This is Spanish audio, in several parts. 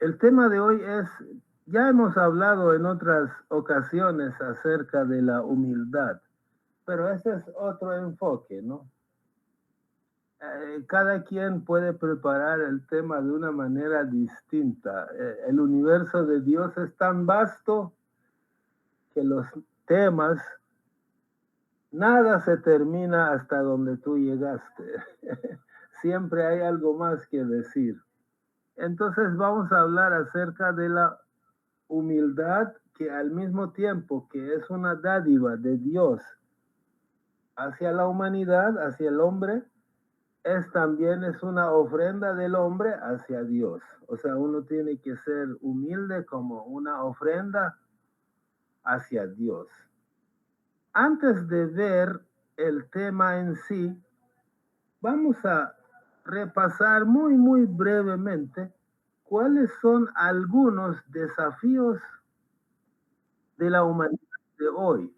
El tema de hoy es, ya hemos hablado en otras ocasiones acerca de la humildad, pero ese es otro enfoque, ¿no? Cada quien puede preparar el tema de una manera distinta. El universo de Dios es tan vasto que los temas, nada se termina hasta donde tú llegaste. Siempre hay algo más que decir. Entonces vamos a hablar acerca de la humildad, que al mismo tiempo que es una dádiva de Dios hacia la humanidad, hacia el hombre, también es una ofrenda del hombre hacia Dios. O sea, uno tiene que ser humilde como una ofrenda hacia Dios. Antes de ver el tema en sí, vamos a repasar muy brevemente cuáles son algunos desafíos de la humanidad de hoy.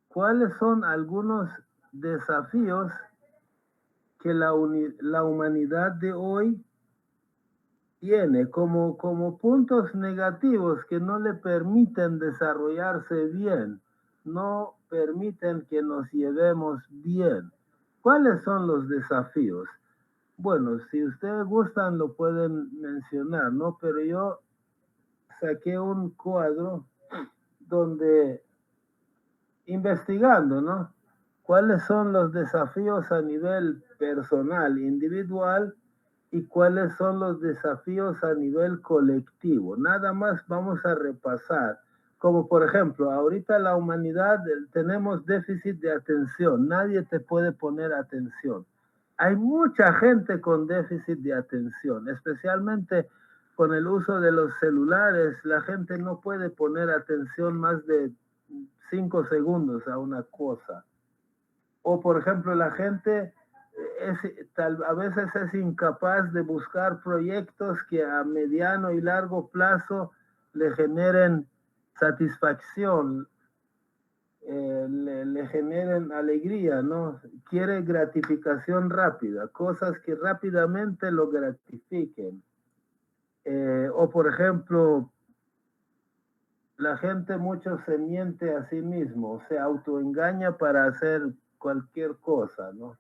¿Cuáles son algunos desafíos que la humanidad de hoy tiene como puntos negativos que no le permiten desarrollarse bien, no permiten que nos llevemos bien? ¿Cuáles son los desafíos? Bueno, si ustedes gustan lo pueden mencionar, ¿no? Pero yo saqué un cuadro donde investigando, ¿no? ¿Cuáles son los desafíos a nivel personal, individual, y cuáles son los desafíos a nivel colectivo? Nada más vamos a repasar. Como por ejemplo, ahorita la humanidad tenemos déficit de atención. Nadie te puede poner atención. Hay mucha gente con déficit de atención, especialmente con el uso de los celulares. La gente no puede poner atención más de 5 segundos a una cosa. O por ejemplo, la gente a veces es incapaz de buscar proyectos que a mediano y largo plazo le generen satisfacción, le generen alegría, ¿no? Quiere gratificación rápida, cosas que rápidamente lo gratifiquen. O por ejemplo, la gente mucho se miente a sí mismo, se autoengaña para hacer cualquier cosa, ¿no?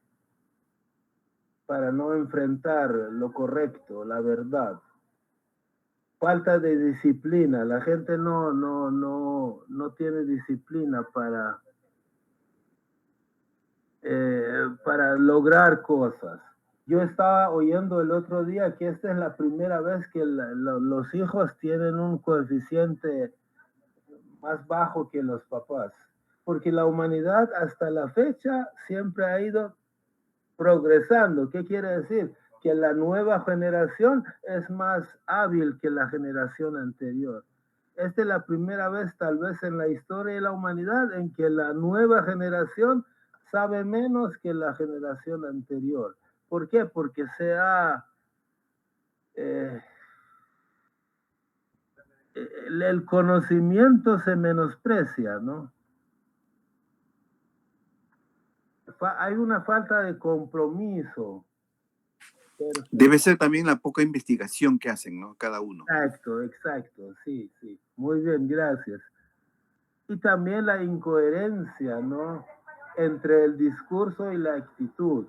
Para no enfrentar lo correcto, la verdad. Falta de disciplina, la gente no tiene disciplina para lograr cosas. Yo estaba oyendo el otro día que esta es la primera vez que los hijos tienen un coeficiente más bajo que los papás, porque la humanidad hasta la fecha siempre ha ido progresando. ¿Qué quiere decir? Que la nueva generación es más hábil que la generación anterior. Esta es la primera vez tal vez en la historia de la humanidad en que la nueva generación sabe menos que la generación anterior. ¿Por qué? Porque eh, el conocimiento se menosprecia, ¿no? Hay una falta de compromiso. Debe ser también la poca investigación que hacen, ¿no? Cada uno. Exacto, sí, sí. Muy bien, gracias. Y también la incoherencia, ¿no? Entre el discurso y la actitud.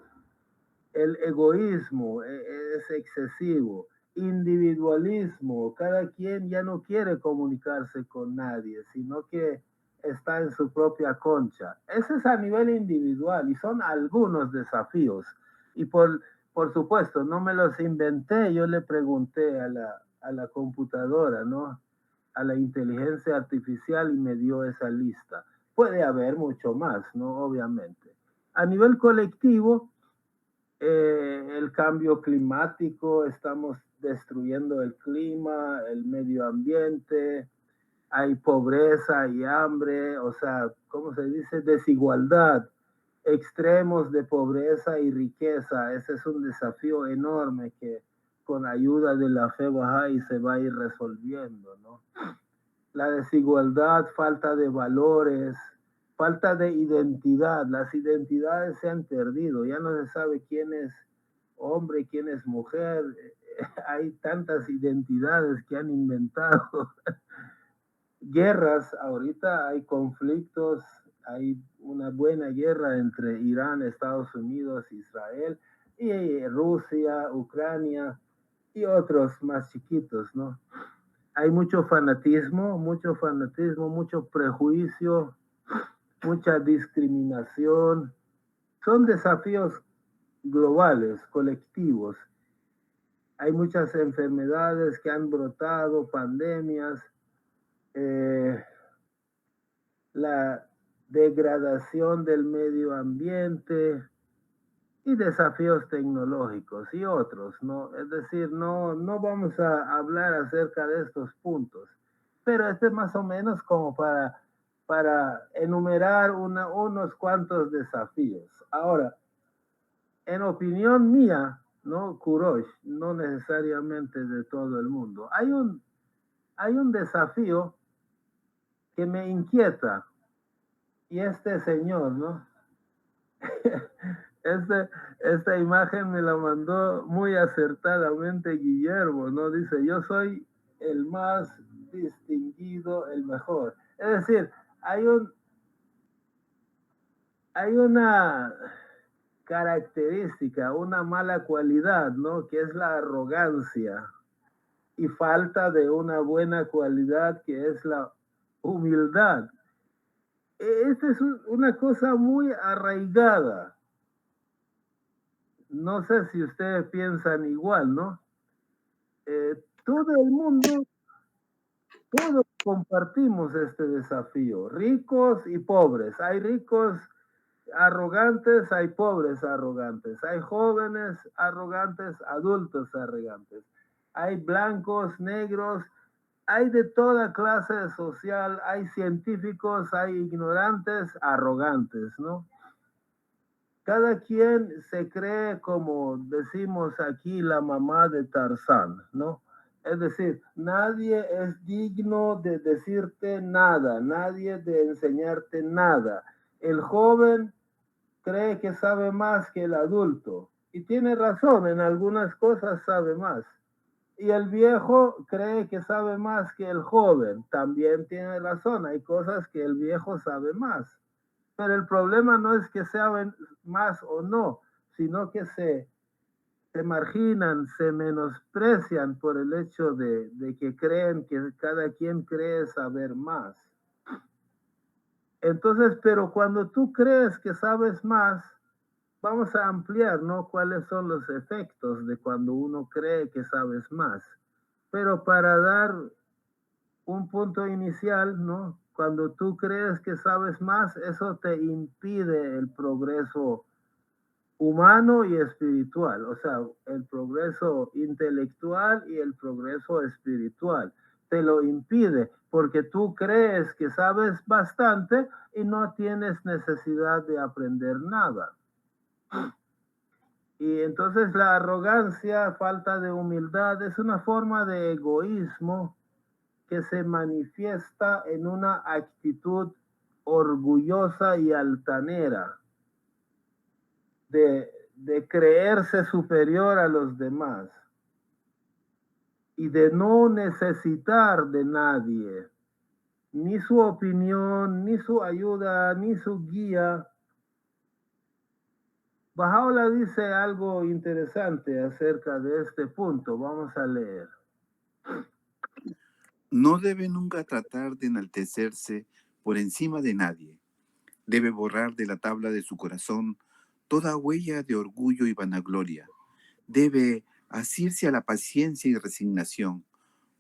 El egoísmo es excesivo. Individualismo, cada quien ya no quiere comunicarse con nadie, sino que está en su propia concha. Ese es a nivel individual y son algunos desafíos. Y por supuesto, no me los inventé, yo le pregunté a la computadora, ¿no? A la inteligencia artificial y me dio esa lista. Puede haber mucho más, ¿no? Obviamente. A nivel colectivo, el cambio climático, estamos destruyendo el clima, el medio ambiente, hay pobreza y hambre, o sea, ¿cómo se dice? Desigualdad, extremos de pobreza y riqueza. Ese es un desafío enorme que con ayuda de la fe Bahá'í se va a ir resolviendo, ¿no? La desigualdad, falta de valores, falta de identidad. Las identidades se han perdido, ya no se sabe quién es hombre, quién es mujer. hay tantas identidades que han inventado. Guerras, ahorita hay conflictos, hay una buena guerra entre Irán, Estados Unidos, Israel y Rusia, Ucrania y otros más chiquitos, ¿no? Hay mucho fanatismo, mucho prejuicio, mucha discriminación. Son desafíos globales, colectivos. Hay muchas enfermedades que han brotado, pandemias, la degradación del medio ambiente y desafíos tecnológicos y otros, ¿no? Es decir, no vamos a hablar acerca de estos puntos, pero este es más o menos como para enumerar unos cuantos desafíos. Ahora, en opinión mía, ¿no, Kurosh? No necesariamente de todo el mundo. Hay un desafío que me inquieta y este señor, ¿no? Esta imagen me la mandó muy acertadamente Guillermo, ¿no? Dice, yo soy el más distinguido, el mejor. Es decir, hay una característica, una mala cualidad, ¿no? Que es la arrogancia y falta de una buena cualidad que es la humildad. Esta es una cosa muy arraigada. No sé si ustedes piensan igual, ¿no? Todo el mundo, todos compartimos este desafío, ricos y pobres. Hay ricos arrogantes, hay pobres arrogantes, hay jóvenes arrogantes, adultos arrogantes, hay blancos, negros, hay de toda clase social, hay científicos, hay ignorantes, arrogantes, ¿no? Cada quien se cree, como decimos aquí, la mamá de Tarzán, ¿no? Es decir, nadie es digno de decirte nada, nadie de enseñarte nada. El joven cree que sabe más que el adulto y tiene razón, en algunas cosas sabe más. Y el viejo cree que sabe más que el joven, también tiene razón, hay cosas que el viejo sabe más. Pero el problema no es que saben más o no, sino que se marginan, se menosprecian por el hecho de que creen que cada quien cree saber más. Entonces, pero cuando tú crees que sabes más, vamos a ampliar, ¿no? ¿Cuáles son los efectos de cuando uno cree que sabes más? Pero para dar un punto inicial, ¿no? Cuando tú crees que sabes más, eso te impide el progreso humano y espiritual, o sea, el progreso intelectual y el progreso espiritual. Te lo impide porque tú crees que sabes bastante y no tienes necesidad de aprender nada. Y entonces la arrogancia, falta de humildad, es una forma de egoísmo que se manifiesta en una actitud orgullosa y altanera de creerse superior a los demás y de no necesitar de nadie, ni su opinión, ni su ayuda, ni su guía. Baha'u'llah dice algo interesante acerca de este punto. Vamos a leer. No debe nunca tratar de enaltecerse por encima de nadie. Debe borrar de la tabla de su corazón toda huella de orgullo y vanagloria. Debe asirse a la paciencia y resignación,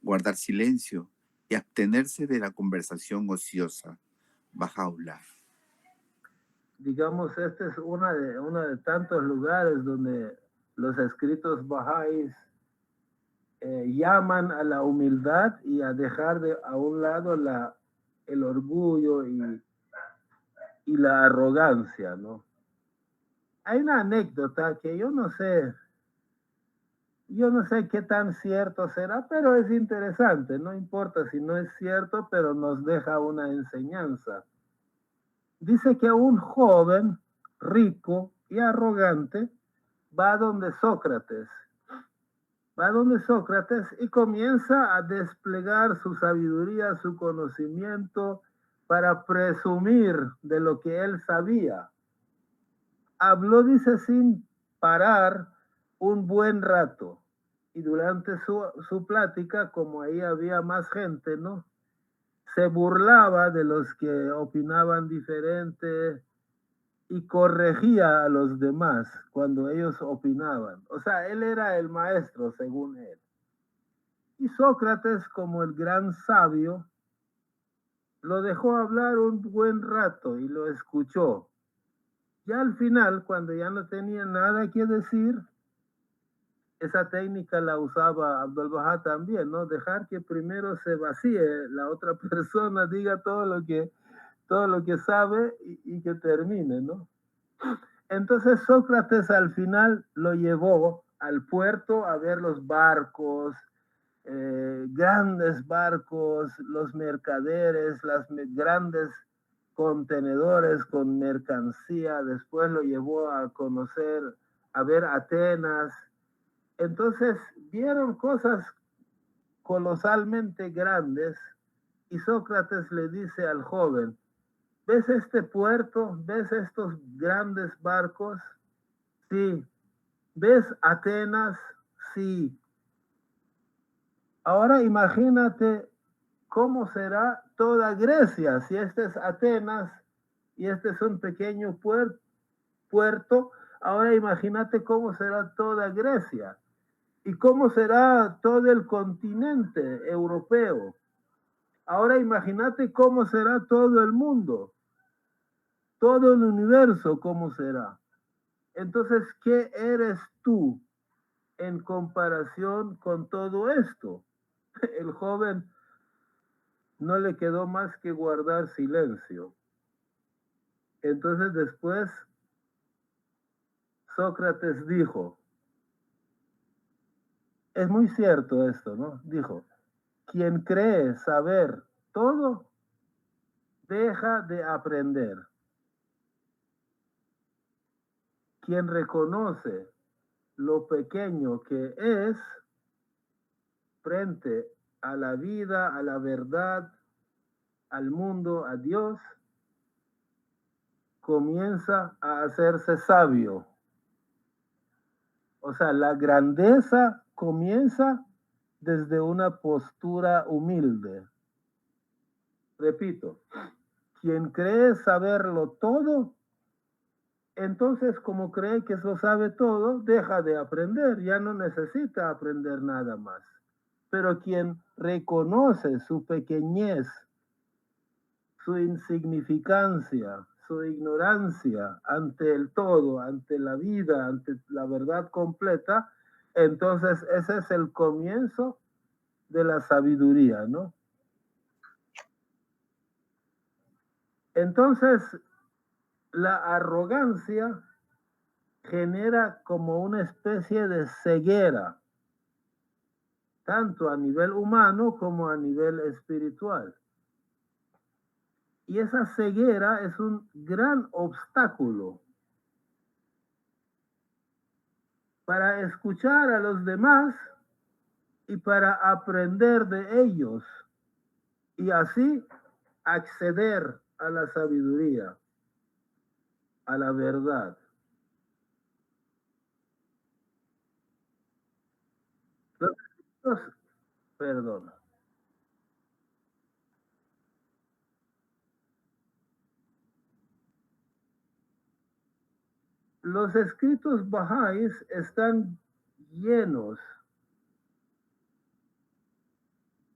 guardar silencio y abstenerse de la conversación ociosa. Baha'u'llah. Digamos, este es uno de tantos lugares donde los escritos bahá'ís llaman a la humildad y a dejar a un lado el orgullo y la arrogancia, ¿no? Hay una anécdota que yo no sé qué tan cierto será, pero es interesante, no importa si no es cierto, pero nos deja una enseñanza. Dice que un joven rico y arrogante va donde Sócrates va donde Sócrates y comienza a desplegar su sabiduría, su conocimiento para presumir de lo que él sabía. Habló, dice, sin parar un buen rato. Y durante su plática, como ahí había más gente, ¿no? Se burlaba de los que opinaban diferente y corregía a los demás cuando ellos opinaban. O sea, él era el maestro, según él. Y Sócrates, como el gran sabio, lo dejó hablar un buen rato y lo escuchó. Ya al final, cuando ya no tenía nada que decir, esa técnica la usaba Abdul Bahá también, ¿no? Dejar que primero se vacíe la otra persona, diga todo lo que sabe y que termine, ¿no? Entonces Sócrates al final lo llevó al puerto a ver los barcos, grandes barcos, los mercaderes, las grandes contenedores con mercancía. Después lo llevó a conocer, a ver Atenas. Entonces vieron cosas colosalmente grandes y Sócrates le dice al joven, ¿ves este puerto? ¿Ves estos grandes barcos? Sí. ¿Ves Atenas? Sí. Ahora imagínate cómo será toda Grecia, si este es Atenas y este es un pequeño puerto, ahora imagínate cómo será toda Grecia y cómo será todo el continente europeo. Ahora imagínate cómo será todo el mundo, todo el universo, cómo será. Entonces, ¿qué eres tú en comparación con todo esto? El joven no le quedó más que guardar silencio. Entonces después Sócrates dijo, es muy cierto esto, ¿no? Dijo, quien cree saber todo, deja de aprender. Quien reconoce lo pequeño que es frente a la vida, a la verdad, al mundo, a Dios, comienza a hacerse sabio. O sea, la grandeza comienza desde una postura humilde. Repito, quien cree saberlo todo, entonces como cree que lo sabe todo, deja de aprender, ya no necesita aprender nada más. Pero quien reconoce su pequeñez, su insignificancia, su ignorancia ante el todo, ante la vida, ante la verdad completa, entonces ese es el comienzo de la sabiduría, ¿no? Entonces, la arrogancia genera como una especie de ceguera, tanto a nivel humano como a nivel espiritual. Y esa ceguera es un gran obstáculo para escuchar a los demás y para aprender de ellos y así acceder a la sabiduría, a la verdad. Los, perdón. Los escritos bahá'ís están llenos.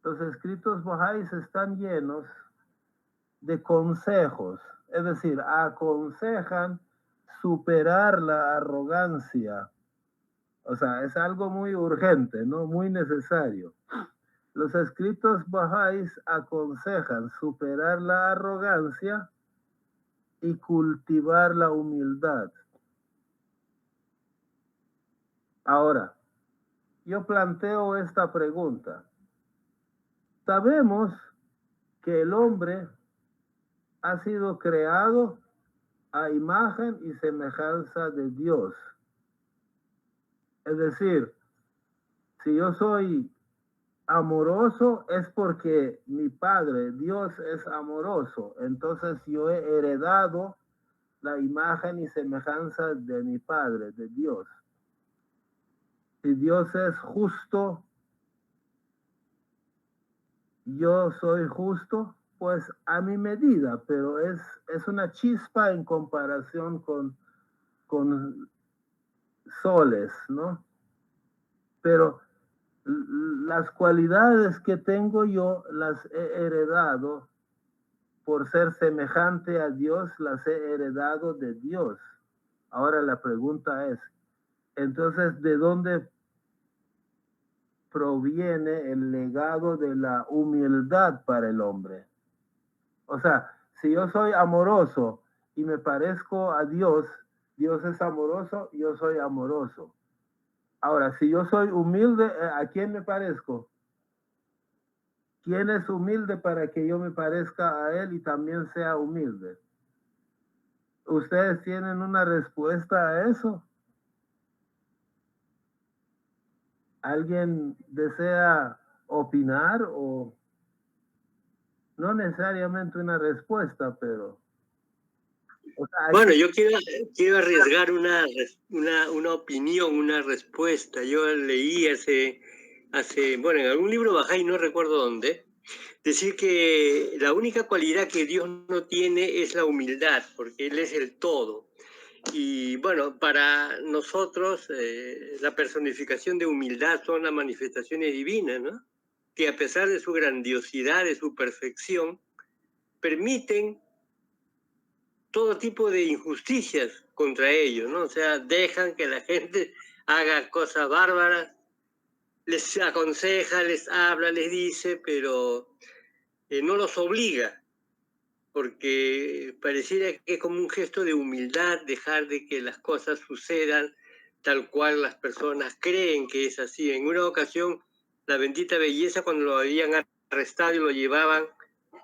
Los escritos bahá'ís están llenos de consejos, es decir, aconsejan superar la arrogancia. O sea, es algo muy urgente, ¿no? Muy necesario. Los escritos bahá'ís aconsejan superar la arrogancia y cultivar la humildad. Ahora, yo planteo esta pregunta. Sabemos que el hombre ha sido creado a imagen y semejanza de Dios. Es decir, Si yo soy amoroso es porque mi Padre, Dios, es amoroso. Entonces yo he heredado la imagen y semejanza de mi Padre, de Dios. Si Dios es justo, yo soy justo, pues a mi medida, pero es una chispa en comparación con soles, ¿no? Pero las cualidades que tengo yo las he heredado por ser semejante a Dios, las he heredado de Dios. Ahora la pregunta es, entonces, ¿de dónde proviene el legado de la humildad para el hombre? O sea, si yo soy amoroso y me parezco a Dios, Dios es amoroso, yo soy amoroso. Ahora, si yo soy humilde, ¿a quién me parezco? ¿Quién es humilde para que yo me parezca a él y también sea humilde? ¿Ustedes tienen una respuesta a eso? ¿Alguien desea opinar o no necesariamente una respuesta, pero... O sea, bueno, yo quiero arriesgar una opinión, una respuesta. Yo leí bueno, en algún libro Bahá'í, no recuerdo dónde, decir que la única cualidad que Dios no tiene es la humildad, porque Él es el todo. Y bueno, para nosotros la personificación de humildad son las manifestaciones divinas, ¿no? Que a pesar de su grandiosidad, de su perfección, permiten todo tipo de injusticias contra ellos, ¿no? O sea, dejan que la gente haga cosas bárbaras, les aconseja, les habla, les dice, pero no los obliga, porque pareciera que es como un gesto de humildad dejar de que las cosas sucedan tal cual las personas creen que es así. En una ocasión, la bendita belleza, cuando lo habían arrestado y lo llevaban,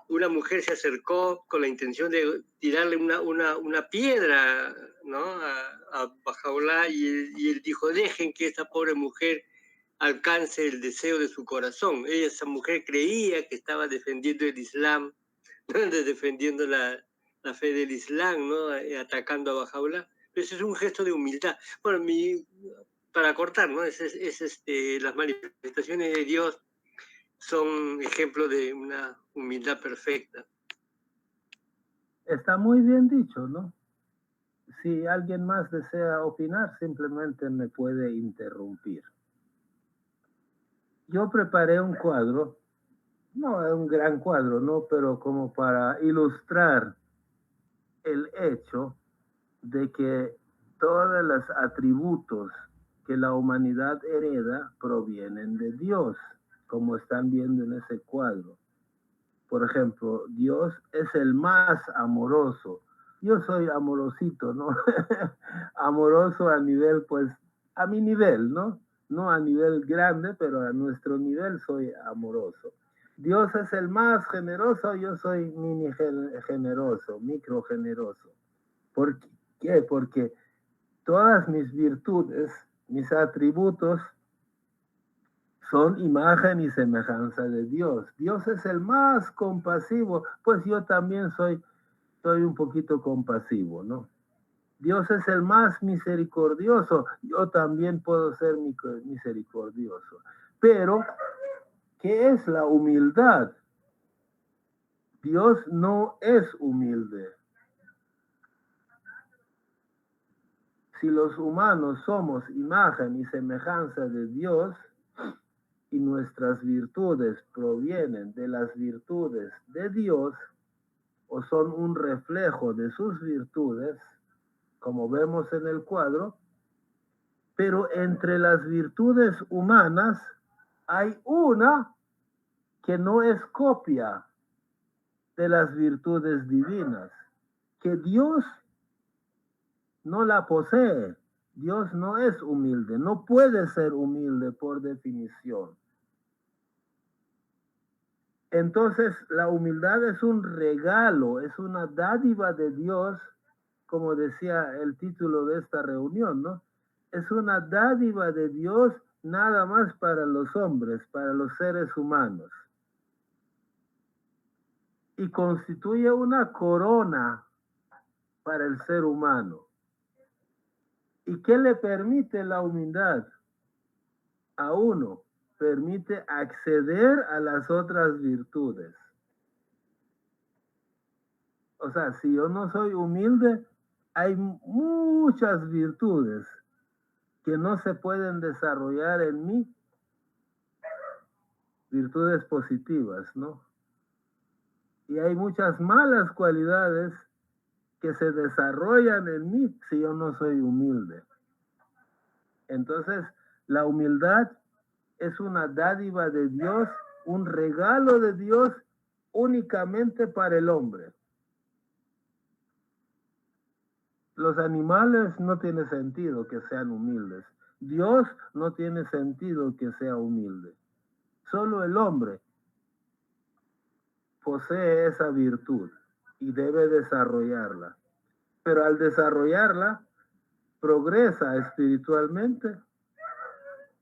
una mujer se acercó con la intención de tirarle una piedra, ¿no?, a Bajaola, y él dijo, dejen que esta pobre mujer alcance el deseo de su corazón. Esa mujer creía que estaba defendiendo el Islam, defendiendo la fe del Islam, ¿no?, atacando a Bajaola. Ese es un gesto de humildad. Bueno, para cortar, ¿no?, las manifestaciones de Dios son ejemplos de una humildad perfecta. está muy bien dicho, ¿no? Si alguien más desea opinar, simplemente me puede interrumpir. Yo preparé un cuadro, no es un gran cuadro, ¿no? Pero como para ilustrar el hecho de que todos los atributos que la humanidad hereda provienen de Dios, como están viendo en ese cuadro. Por ejemplo, Dios es el más amoroso. Yo soy amorosito, ¿no? Amoroso a nivel, pues, a mi nivel, ¿no? No a nivel grande, pero a nuestro nivel soy amoroso. Dios es el más generoso, yo soy mini generoso, micro generoso. ¿Por qué? Porque todas mis virtudes, mis atributos, son imagen y semejanza de Dios. Dios es el más compasivo, pues yo también soy un poquito compasivo, ¿no? Dios es el más misericordioso, yo también puedo ser misericordioso. Pero, ¿qué es la humildad? Dios no es humilde. Si los humanos somos imagen y semejanza de Dios, y nuestras virtudes provienen de las virtudes de Dios o son un reflejo de sus virtudes, como vemos en el cuadro, pero entre las virtudes humanas hay una que no es copia de las virtudes divinas, que Dios no la posee. Dios no es humilde, no puede ser humilde por definición. Entonces, la humildad es un regalo, es una dádiva de Dios, como decía el título de esta reunión, ¿no? Es una dádiva de Dios nada más para los hombres, para los seres humanos. Y constituye una corona para el ser humano. ¿Y qué le permite la humildad a uno? Permite acceder a las otras virtudes. O sea, si yo no soy humilde, hay muchas virtudes que no se pueden desarrollar en mí, virtudes positivas, ¿no? Y hay muchas malas cualidades que se desarrollan en mí si yo no soy humilde. Entonces, la humildad es una dádiva de Dios, un regalo de Dios únicamente para el hombre. Los animales no tiene sentido que sean humildes. Dios no tiene sentido que sea humilde. Solo el hombre posee esa virtud y debe desarrollarla. Pero al desarrollarla, progresa espiritualmente,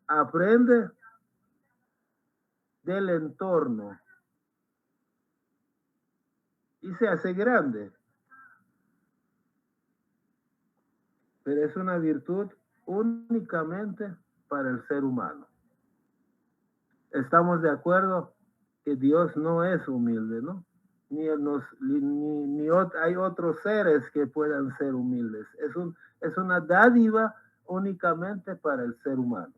aprende del entorno y se hace grande. Pero es una virtud únicamente para el ser humano. Estamos de acuerdo que Dios no es humilde, ¿no? Ni hay otros seres que puedan ser humildes. Es una dádiva únicamente para el ser humano.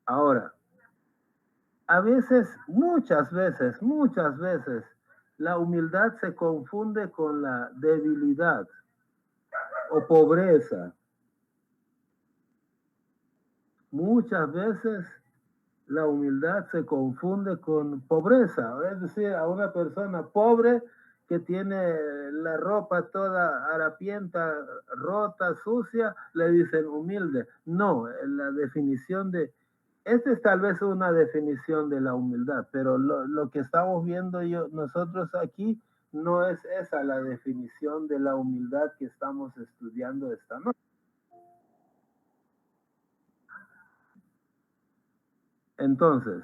Ahora, a veces, muchas veces, la humildad se confunde con la debilidad o pobreza. Muchas veces la humildad se confunde con pobreza, es decir, a una persona pobre que tiene la ropa toda harapienta, rota, sucia, le dicen humilde. No, la definición esta es tal vez una definición de la humildad, pero lo que estamos viendo nosotros aquí no es esa la definición de la humildad que estamos estudiando esta noche. Entonces,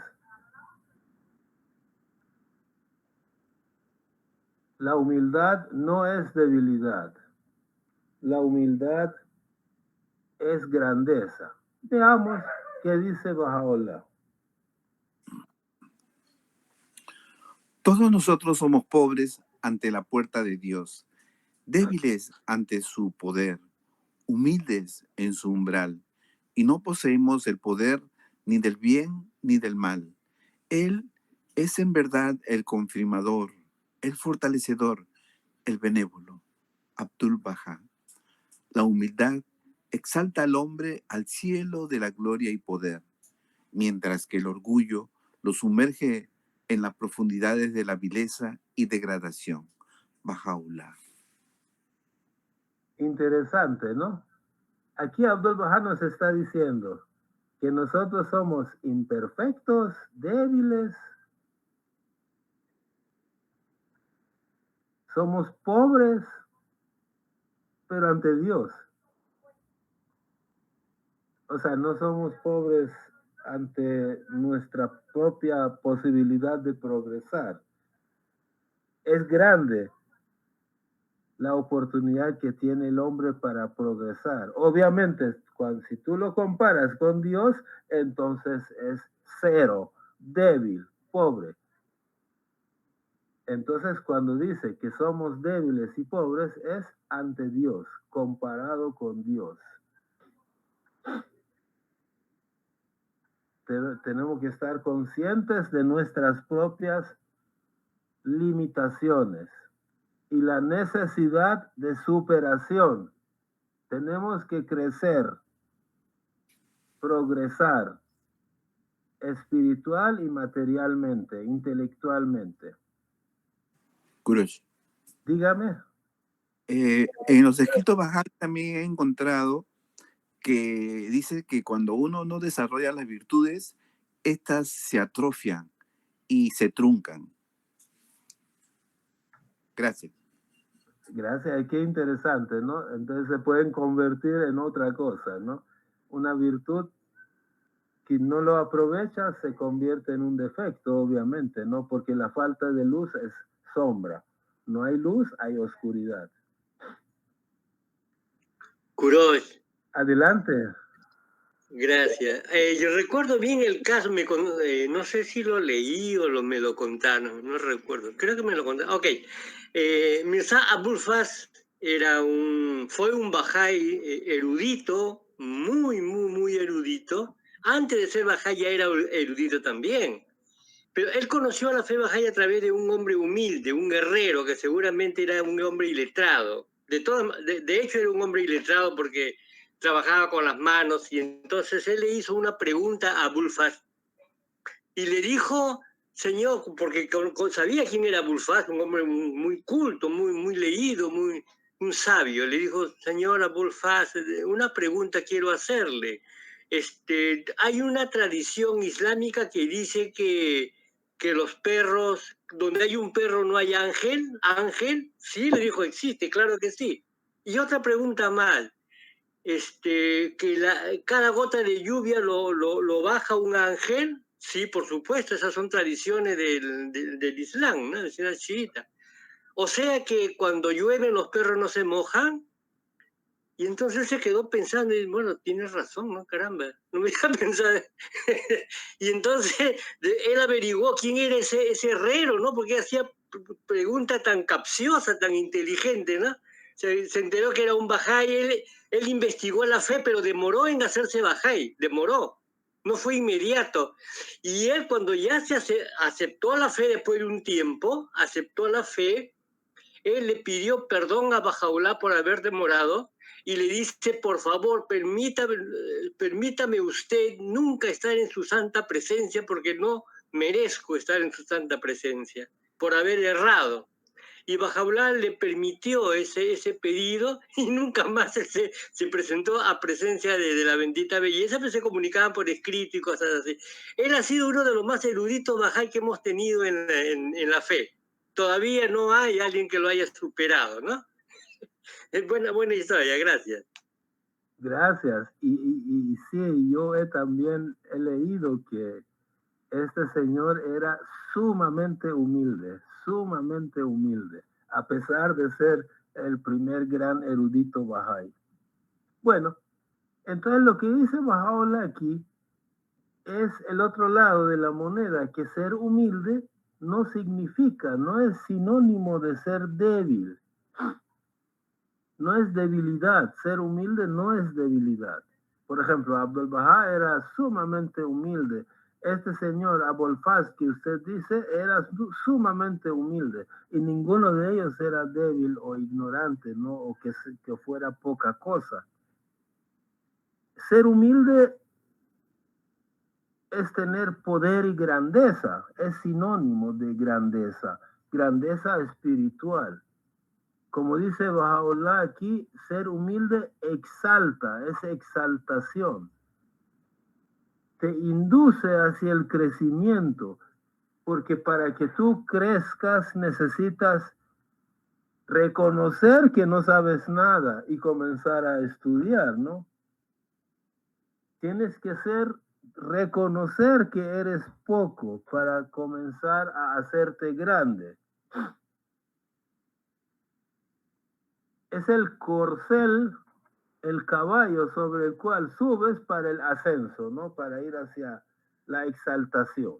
la humildad no es debilidad. La humildad es grandeza. Veamos qué dice Bahá'u'lláh. Todos nosotros somos pobres ante la puerta de Dios, débiles ante su poder, humildes en su umbral, y no poseemos el poder ni del bien ni del mal. Él es en verdad el confirmador, el fortalecedor, el benévolo. Abdul Baha. La humildad exalta al hombre al cielo de la gloria y poder, mientras que el orgullo lo sumerge en las profundidades de la vileza y degradación. Bahá'u'lláh. Interesante, ¿no? Aquí Abdul Baha nos está diciendo que nosotros somos imperfectos, débiles, somos pobres, pero ante Dios. O sea, no somos pobres ante nuestra propia posibilidad de progresar. Es grande la oportunidad que tiene el hombre para progresar. Obviamente, si tú lo comparas con Dios, entonces es cero, débil, pobre. Entonces, cuando dice que somos débiles y pobres, es ante Dios, comparado con Dios. Tenemos que estar conscientes de nuestras propias limitaciones y la necesidad de superación. Tenemos que crecer, progresar espiritual y materialmente, intelectualmente. Kurosh. Dígame. En los escritos Bahá'í también he encontrado que dice que cuando uno no desarrolla las virtudes, estas se atrofian y se truncan. Gracias. Gracias, qué interesante, ¿no? Entonces se pueden convertir en otra cosa, ¿no? una virtud que no lo aprovecha se convierte en un defecto, obviamente, ¿no? Porque la falta de luz es sombra. No hay luz, hay oscuridad. Kurosh, Adelante. gracias. Yo recuerdo bien el caso, no sé si lo leí o me lo contaron, no recuerdo. Creo que me lo contaron. Ok. Mirza Abul Faz fue un Bahá'í erudito, muy erudito. Antes de ser Bahá'í ya era erudito también. Pero él conoció a la fe Bahá'í a través de un hombre humilde, un guerrero, que seguramente era un hombre iletrado. De hecho, era un hombre iletrado porque trabajaba con las manos, y entonces él le hizo una pregunta a Abul Faz y le dijo, señor, porque sabía quién era Abul Faz, un hombre muy culto, muy leído, un sabio. Le dijo, señor Abul Faz, una pregunta quiero hacerle. Hay una tradición islámica que dice que los perros, donde hay un perro no hay ángel. ¿Ángel? Sí, le dijo, existe, claro que sí. Y otra pregunta más, cada gota de lluvia lo baja un ángel. Sí, por supuesto, esas son tradiciones del Islam, ¿no? De la chiita. O sea que cuando llueven los perros no se mojan. Y entonces se quedó pensando, y bueno, tienes razón, ¿no? Caramba, no me deja pensar. Y entonces él averiguó quién era ese herrero, ¿no? Porque hacía pregunta tan capciosa, tan inteligente, ¿no? Se enteró que era un Bahá'í, él investigó la fe, pero demoró en hacerse Bahá'í, demoró, no fue inmediato. Y él cuando ya aceptó la fe después de un tiempo, aceptó la fe, él le pidió perdón a Bahá'u'lláh por haber demorado y le dice, por favor, permítame usted nunca estar en su santa presencia porque no merezco estar en su santa presencia por haber errado. Y Bahá'u'lláh le permitió ese pedido y nunca más se presentó a presencia de la bendita belleza, pero se comunicaban por escrito y cosas así. Él ha sido uno de los más eruditos Bahá'í que hemos tenido en la fe. Todavía no hay alguien que lo haya superado, ¿no? Es buena historia, gracias. Gracias. Y sí, yo también he leído que este señor era sumamente humilde, a pesar de ser el primer gran erudito Bahá'í. Bueno, entonces lo que dice Bahá'u'lláh aquí es el otro lado de la moneda, que ser humilde no significa, no es sinónimo de ser débil. No es debilidad, ser humilde no es debilidad. Por ejemplo, Abdul Bahá era sumamente humilde. Este señor Abul Faz que usted dice era sumamente humilde y ninguno de ellos era débil o ignorante, ¿no? O que fuera poca cosa. Ser humilde es tener poder y grandeza, es sinónimo de grandeza, grandeza espiritual. Como dice Bahá'u'lláh aquí, ser humilde exalta, es exaltación. Te induce hacia el crecimiento, porque para que tú crezcas necesitas reconocer que no sabes nada y comenzar a estudiar, ¿no? Tienes que reconocer que eres poco para comenzar a hacerte grande. Es el corcel, el caballo sobre el cual subes para el ascenso, ¿no? Para ir hacia la exaltación.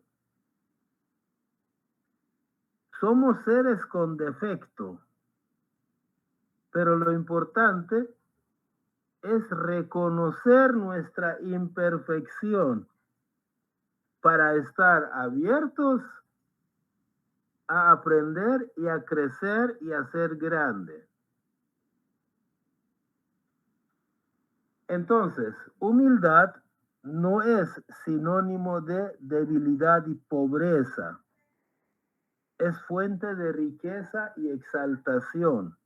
Somos seres con defecto, pero lo importante es reconocer nuestra imperfección para estar abiertos a aprender y a crecer y a ser grande. Entonces, humildad no es sinónimo de debilidad y pobreza. Es fuente de riqueza y exaltación.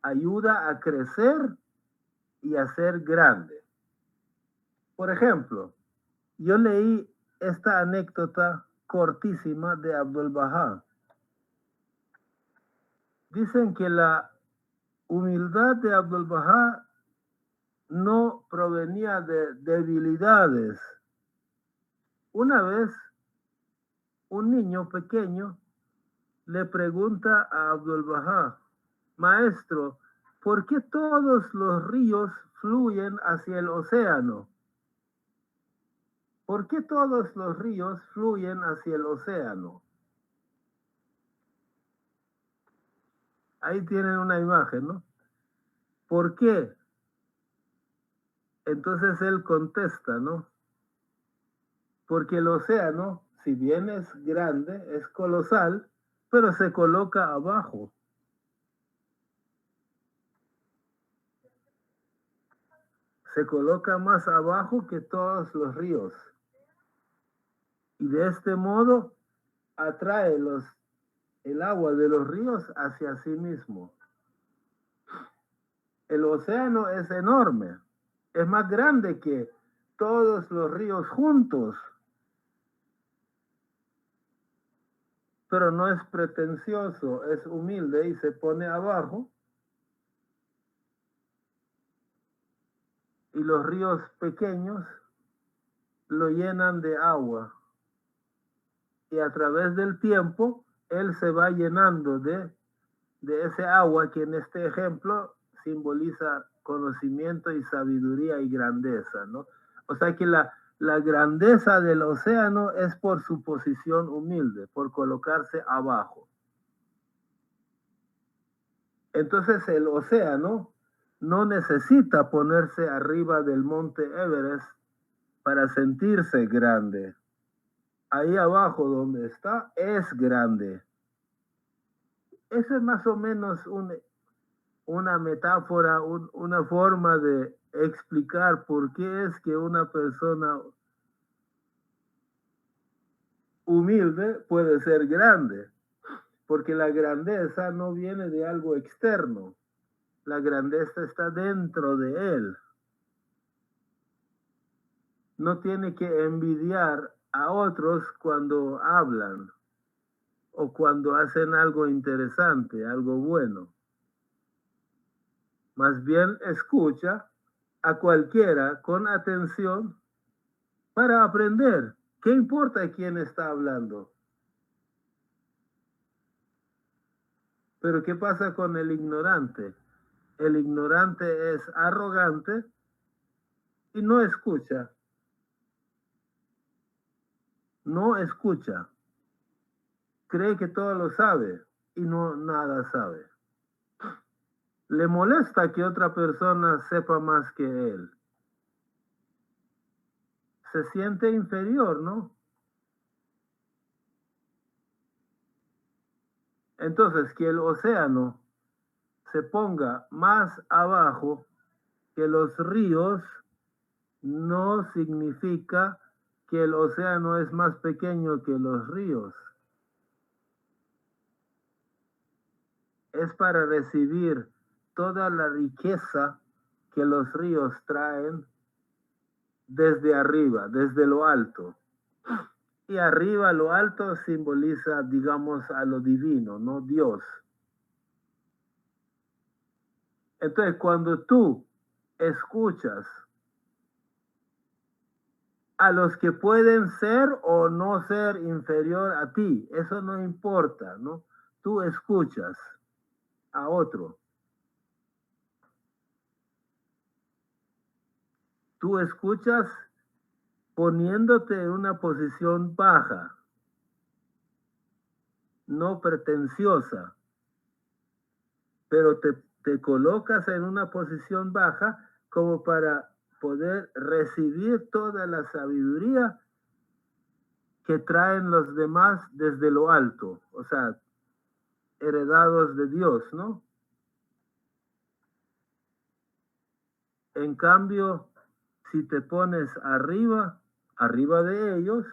Ayuda a crecer y a ser grande. Por ejemplo, yo leí esta anécdota cortísima de Abdul Bahá. Dicen que la humildad de Abdul Bahá no provenía de debilidades. Una vez, un niño pequeño le pregunta a Abdul Bahá: maestro, ¿por qué todos los ríos fluyen hacia el océano? ¿Por qué todos los ríos fluyen hacia el océano? Ahí tienen una imagen, ¿no? ¿Por qué? Entonces él contesta, ¿no? Porque el océano, si bien es grande, es colosal, pero se coloca abajo. Se coloca más abajo que todos los ríos. Y de este modo atrae el agua de los ríos hacia sí mismo. El océano es enorme. Es más grande que todos los ríos juntos. Pero no es pretencioso, es humilde y se pone abajo. Y los ríos pequeños lo llenan de agua. Y a través del tiempo, él se va llenando de ese agua que en este ejemplo simboliza conocimiento y sabiduría y grandeza, ¿no? O sea que la grandeza del océano es por su posición humilde, por colocarse abajo. Entonces el océano no necesita ponerse arriba del monte Everest para sentirse grande. Ahí abajo donde está es grande. Eso es más o menos una metáfora, una forma de explicar por qué es que una persona humilde puede ser grande. Porque la grandeza no viene de algo externo. La grandeza está dentro de él. No tiene que envidiar a otros cuando hablan o cuando hacen algo interesante, algo bueno. Más bien escucha a cualquiera con atención para aprender. ¿Qué importa quién está hablando? Pero ¿qué pasa con el ignorante? El ignorante es arrogante y no escucha. No escucha. Cree que todo lo sabe y no nada sabe. Le molesta que otra persona sepa más que él. Se siente inferior, ¿no? Entonces, que el océano se ponga más abajo que los ríos no significa que el océano es más pequeño que los ríos. Es para recibir toda la riqueza que los ríos traen desde arriba, desde lo alto. Y arriba, lo alto simboliza, digamos, a lo divino, ¿no? Dios. Entonces, cuando tú escuchas a los que pueden ser o no ser inferior a ti, eso no importa, ¿no? Tú escuchas a otro. Tú escuchas poniéndote en una posición baja, no pretenciosa, pero te colocas en una posición baja como para poder recibir toda la sabiduría que traen los demás desde lo alto, o sea, heredados de Dios, ¿no? En cambio, si te pones arriba de ellos,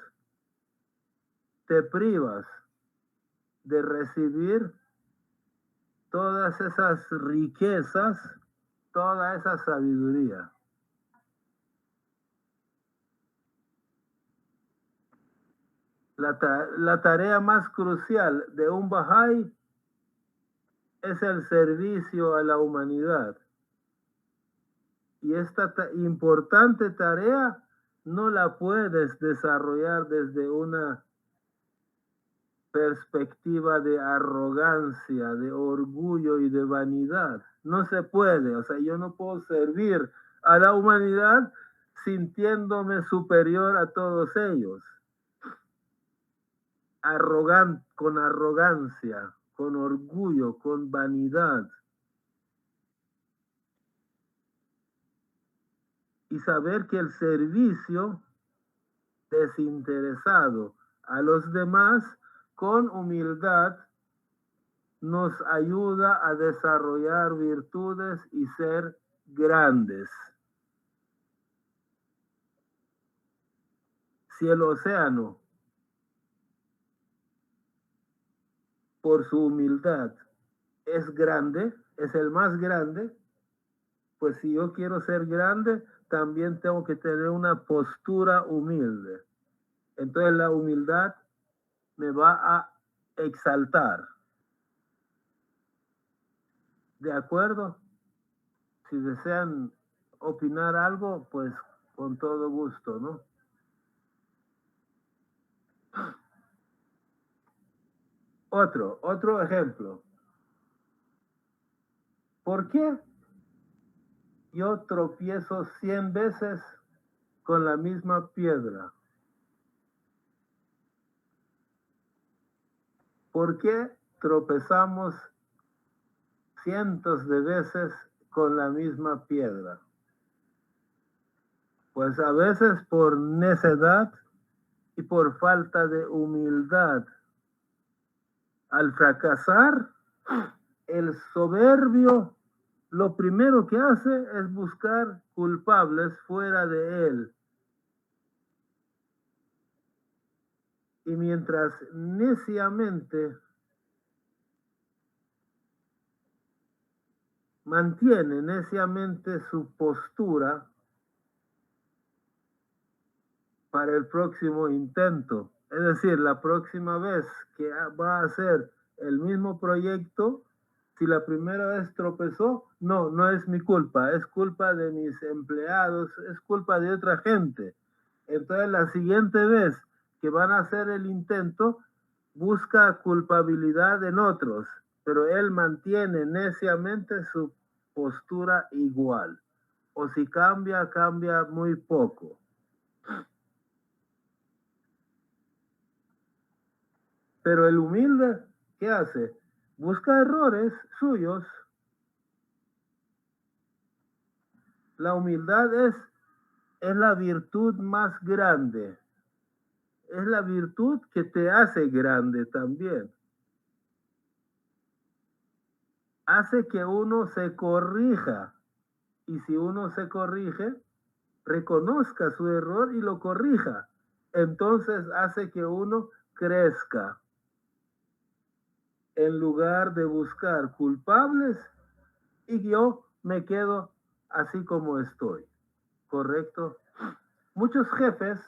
te privas de recibir todas esas riquezas, toda esa sabiduría. La tarea más crucial de un Bahá'í es el servicio a la humanidad. Y esta importante tarea no la puedes desarrollar desde una perspectiva de arrogancia, de orgullo y de vanidad. No se puede, o sea, yo no puedo servir a la humanidad sintiéndome superior a todos ellos. Con arrogancia, con orgullo, con vanidad. Y saber que el servicio desinteresado a los demás con humildad nos ayuda a desarrollar virtudes y ser grandes. Si el océano, por su humildad, es grande, es el más grande, pues si yo quiero ser grande, también tengo que tener una postura humilde. Entonces la humildad me va a exaltar. ¿De acuerdo? Si desean opinar algo, pues con todo gusto, ¿no? Otro ejemplo. ¿Por qué yo tropiezo 100 veces con la misma piedra? ¿Por qué tropezamos cientos de veces con la misma piedra? Pues a veces por necedad y por falta de humildad. Al fracasar, el soberbio lo primero que hace es buscar culpables fuera de él. Y mientras neciamente mantiene neciamente su postura para el próximo intento, es decir, la próxima vez que va a hacer el mismo proyecto, si la primera vez tropezó, no es mi culpa, es culpa de mis empleados, es culpa de otra gente. Entonces la siguiente vez que van a hacer el intento, busca culpabilidad en otros, pero él mantiene neciamente su postura igual. O si cambia, cambia muy poco. Pero el humilde, ¿qué hace? Busca errores suyos. La humildad es la virtud más grande. Es la virtud que te hace grande también. Hace que uno se corrija. Y si uno se corrige, reconozca su error y lo corrija. Entonces hace que uno crezca. En lugar de buscar culpables y yo me quedo así como estoy. ¿Correcto? Muchos jefes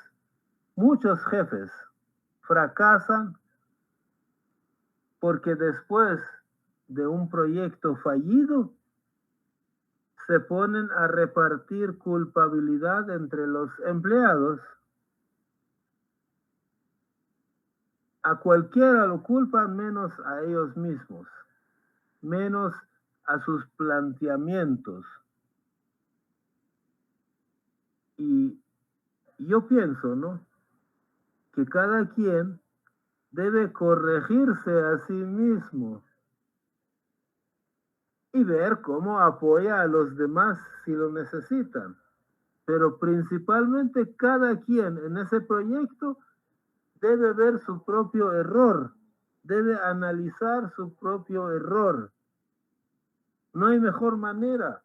fracasan porque después de un proyecto fallido se ponen a repartir culpabilidad entre los empleados. A cualquiera lo culpan menos a ellos mismos, menos a sus planteamientos. Y yo pienso, ¿no?, que cada quien debe corregirse a sí mismo y ver cómo apoya a los demás si lo necesitan. Pero principalmente cada quien en ese proyecto debe ver su propio error, debe analizar su propio error. No hay mejor manera,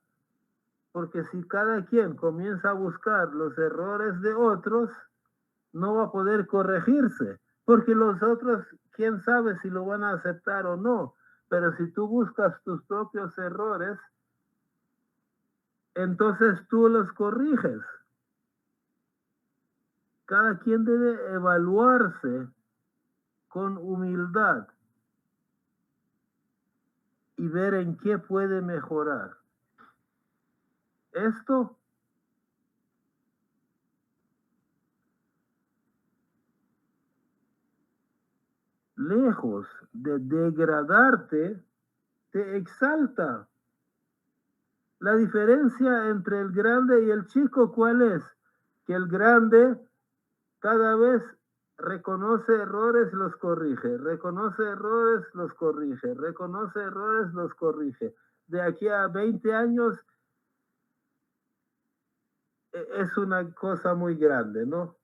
porque si cada quien comienza a buscar los errores de otros, no va a poder corregirse, porque los otros, quién sabe si lo van a aceptar o no. Pero si tú buscas tus propios errores, entonces tú los corriges. Cada quien debe evaluarse con humildad y ver en qué puede mejorar. Esto lejos de degradarte, te exalta. La diferencia entre el grande y el chico, ¿cuál es? Que el grande cada vez reconoce errores, los corrige, reconoce errores, los corrige, reconoce errores, los corrige. De aquí a 20 años es una cosa muy grande, ¿no?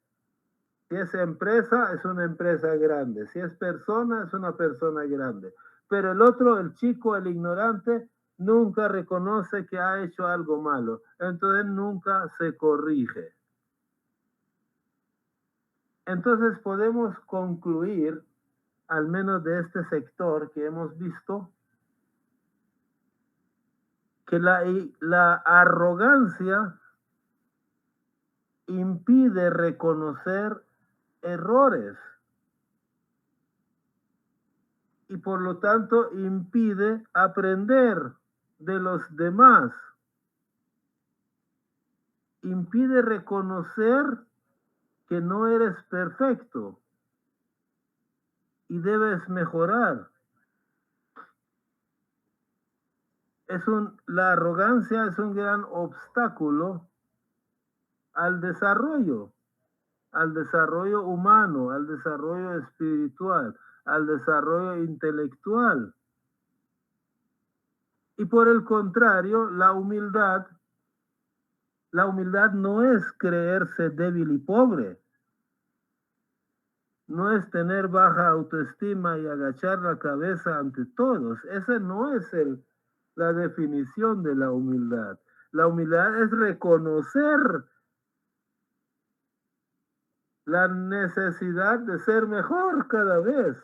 Si es empresa, es una empresa grande. Si es persona, es una persona grande. Pero el otro, el chico, el ignorante, nunca reconoce que ha hecho algo malo. Entonces nunca se corrige. Entonces podemos concluir, al menos de este sector que hemos visto, que la arrogancia impide reconocer errores y por lo tanto impide aprender de los demás, impide reconocer que no eres perfecto y debes mejorar. La arrogancia es un gran obstáculo al desarrollo humano, al desarrollo espiritual, al desarrollo intelectual. Y por el contrario, la humildad no es creerse débil y pobre, no es tener baja autoestima y agachar la cabeza ante todos. Esa no es la definición de la humildad. La humildad es reconocer la necesidad de ser mejor cada vez.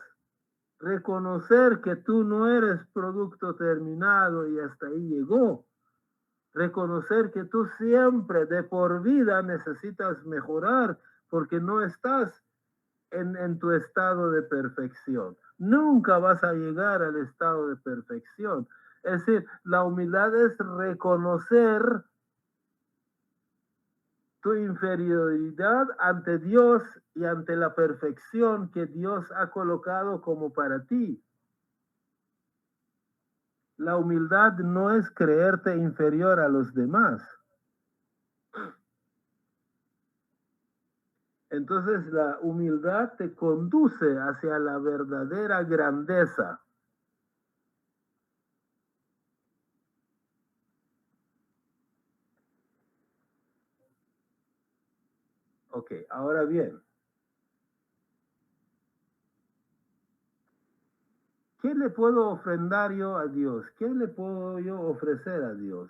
Reconocer que tú no eres producto terminado y hasta ahí llegó. Reconocer que tú siempre de por vida necesitas mejorar porque no estás en tu estado de perfección. Nunca vas a llegar al estado de perfección. Es decir, la humildad es reconocer tu inferioridad ante Dios y ante la perfección que Dios ha colocado como para ti. La humildad no es creerte inferior a los demás. Entonces la humildad te conduce hacia la verdadera grandeza. Ok, ahora bien, ¿qué le puedo ofrendar yo a Dios? ¿Qué le puedo yo ofrecer a Dios?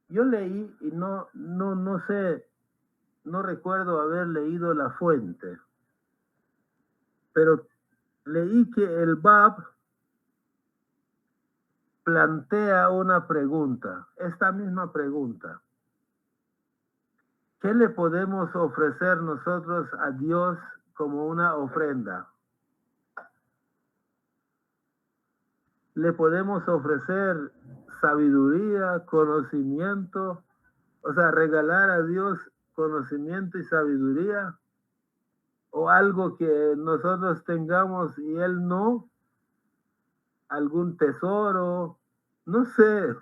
Yo leí y no sé, no recuerdo haber leído la fuente, pero leí que el Bab plantea una pregunta, esta misma pregunta. ¿Qué le podemos ofrecer nosotros a Dios como una ofrenda? Le podemos ofrecer sabiduría, conocimiento, o sea, regalar a Dios conocimiento y sabiduría, o algo que nosotros tengamos y Él no, algún tesoro, no sé.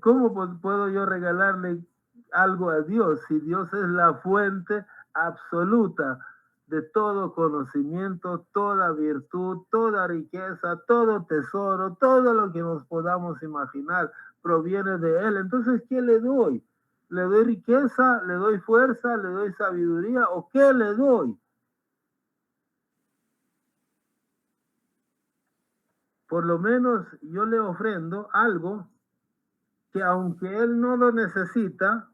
¿Cómo puedo yo regalarle algo a Dios si Dios es la fuente absoluta de todo conocimiento, toda virtud, toda riqueza, todo tesoro, todo lo que nos podamos imaginar proviene de Él? Entonces, ¿qué le doy? ¿Le doy riqueza? ¿Le doy fuerza? ¿Le doy sabiduría? ¿O qué le doy? Por lo menos yo le ofrendo algo que aunque Él no lo necesita,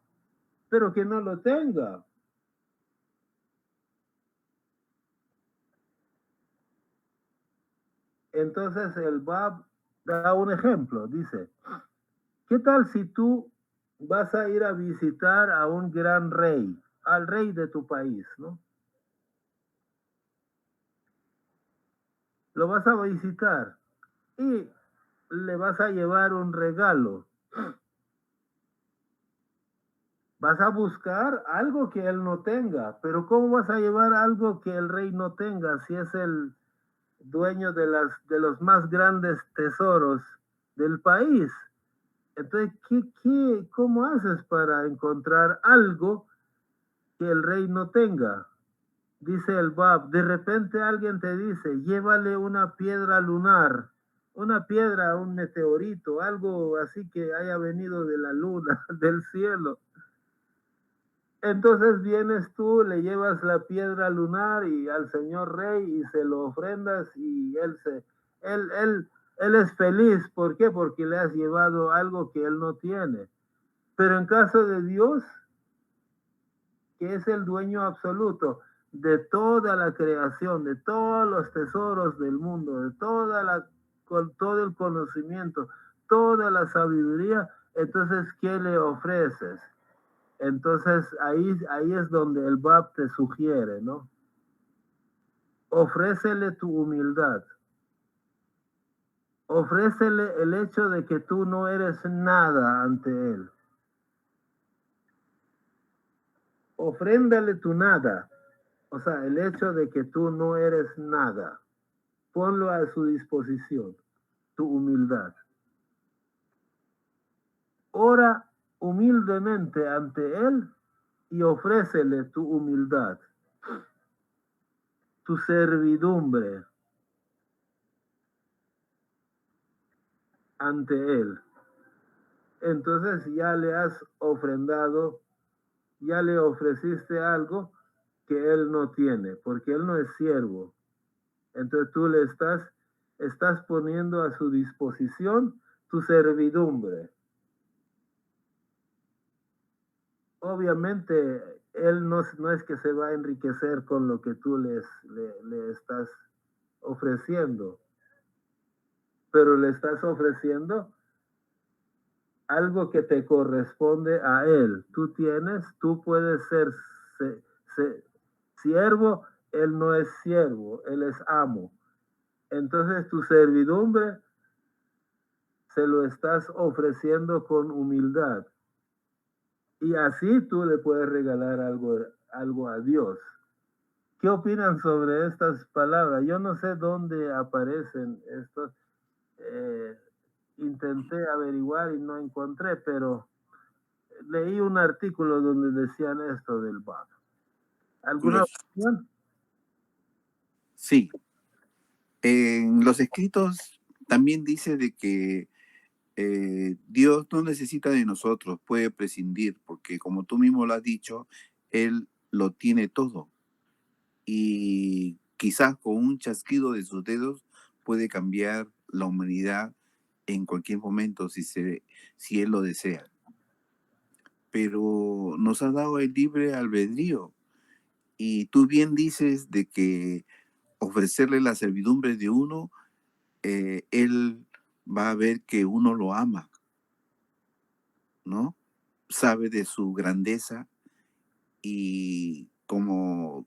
pero que no lo tenga. Entonces el Bab da un ejemplo, dice, ¿qué tal si tú vas a ir a visitar a un gran rey, al rey de tu país, ¿no? Lo vas a visitar y le vas a llevar un regalo. Vas a buscar algo que él no tenga, pero ¿cómo vas a llevar algo que el rey no tenga si es el dueño de los más grandes tesoros del país? Entonces, cómo haces para encontrar algo que el rey no tenga? Dice el Bab, de repente alguien te dice, llévale una piedra lunar, una piedra, un meteorito, algo así que haya venido de la luna, del cielo. Entonces vienes tú, le llevas la piedra lunar y al señor rey y se lo ofrendas y él, él, él es feliz. ¿Por qué? Porque le has llevado algo que él no tiene. Pero en caso de Dios, que es el dueño absoluto de toda la creación, de todos los tesoros del mundo, de con todo el conocimiento, toda la sabiduría, entonces, ¿qué le ofreces? Entonces, ahí es donde el Bab te sugiere, ¿no? Ofrécele tu humildad. Ofrécele el hecho de que tú no eres nada ante él. Ofréndale tu nada. O sea, el hecho de que tú no eres nada. Ponlo a su disposición, tu humildad. Ora humildemente ante él y ofrécele tu humildad, tu servidumbre ante él. Entonces ya le has ofrendado, ya le ofreciste algo que él no tiene, porque él no es siervo. Entonces tú le estás poniendo a su disposición tu servidumbre. Obviamente, él no es que se va a enriquecer con lo que tú le estás ofreciendo, pero le estás ofreciendo algo que te corresponde a él. Tú puedes ser siervo, él no es siervo, él es amo. Entonces tu servidumbre se lo estás ofreciendo con humildad. Y así tú le puedes regalar algo a Dios. ¿Qué opinan sobre estas palabras? Yo no sé dónde aparecen estos. Intenté averiguar y no encontré, pero leí un artículo donde decían esto del Bab. ¿Alguna opinión? Sí, en los escritos también dice de que Dios no necesita de nosotros, puede prescindir, porque como tú mismo lo has dicho, Él lo tiene todo. Y quizás con un chasquido de sus dedos puede cambiar la humanidad en cualquier momento si Él lo desea. Pero nos ha dado el libre albedrío. Y tú bien dices de que ofrecerle la servidumbre de uno, Él va a ver que uno lo ama, ¿no? Sabe de su grandeza y como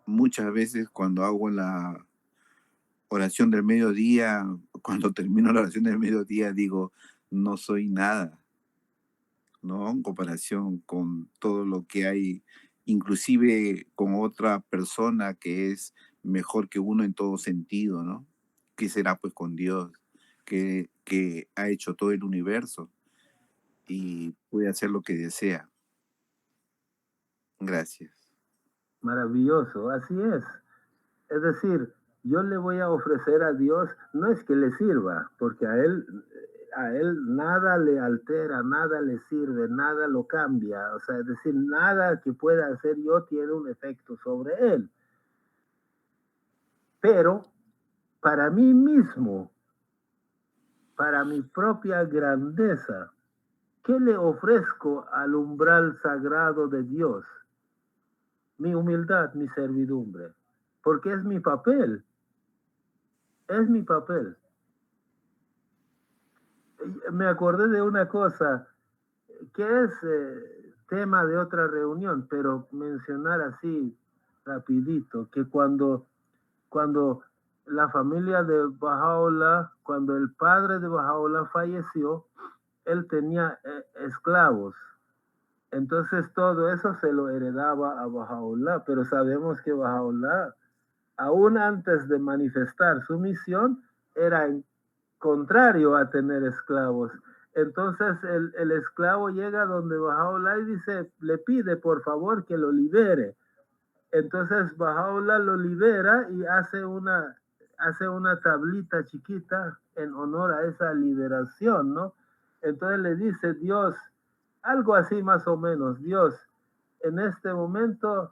muchas veces cuando hago la oración del mediodía, cuando termino la oración del mediodía digo, no soy nada, ¿no? En comparación con todo lo que hay, inclusive con otra persona que es mejor que uno en todo sentido, ¿no? ¿Qué será pues con Dios, que ha hecho todo el universo y puede hacer lo que desea? Gracias. Maravilloso, así es. Es decir, yo le voy a ofrecer a Dios, no es que le sirva, porque a él nada le altera, nada le sirve, nada lo cambia. O sea, es decir, nada que pueda hacer yo tiene un efecto sobre él. Pero para mí mismo, para mi propia grandeza, ¿qué le ofrezco al umbral sagrado de Dios? Mi humildad, mi servidumbre, porque es mi papel, es mi papel. Me acordé de una cosa que es tema de otra reunión, pero mencionar así rapidito, que cuando la familia de Baha'u'llah, cuando el padre de Baha'u'llah falleció, él tenía esclavos. Entonces todo eso se lo heredaba a Baha'u'llah, pero sabemos que Baha'u'llah, aún antes de manifestar su misión, era contrario a tener esclavos. Entonces el esclavo llega donde Baha'u'llah y dice, le pide por favor que lo libere. Entonces Baha'u'llah lo libera y hace una tablita chiquita en honor a esa liberación, ¿no? Entonces le dice Dios, algo así más o menos, Dios, en este momento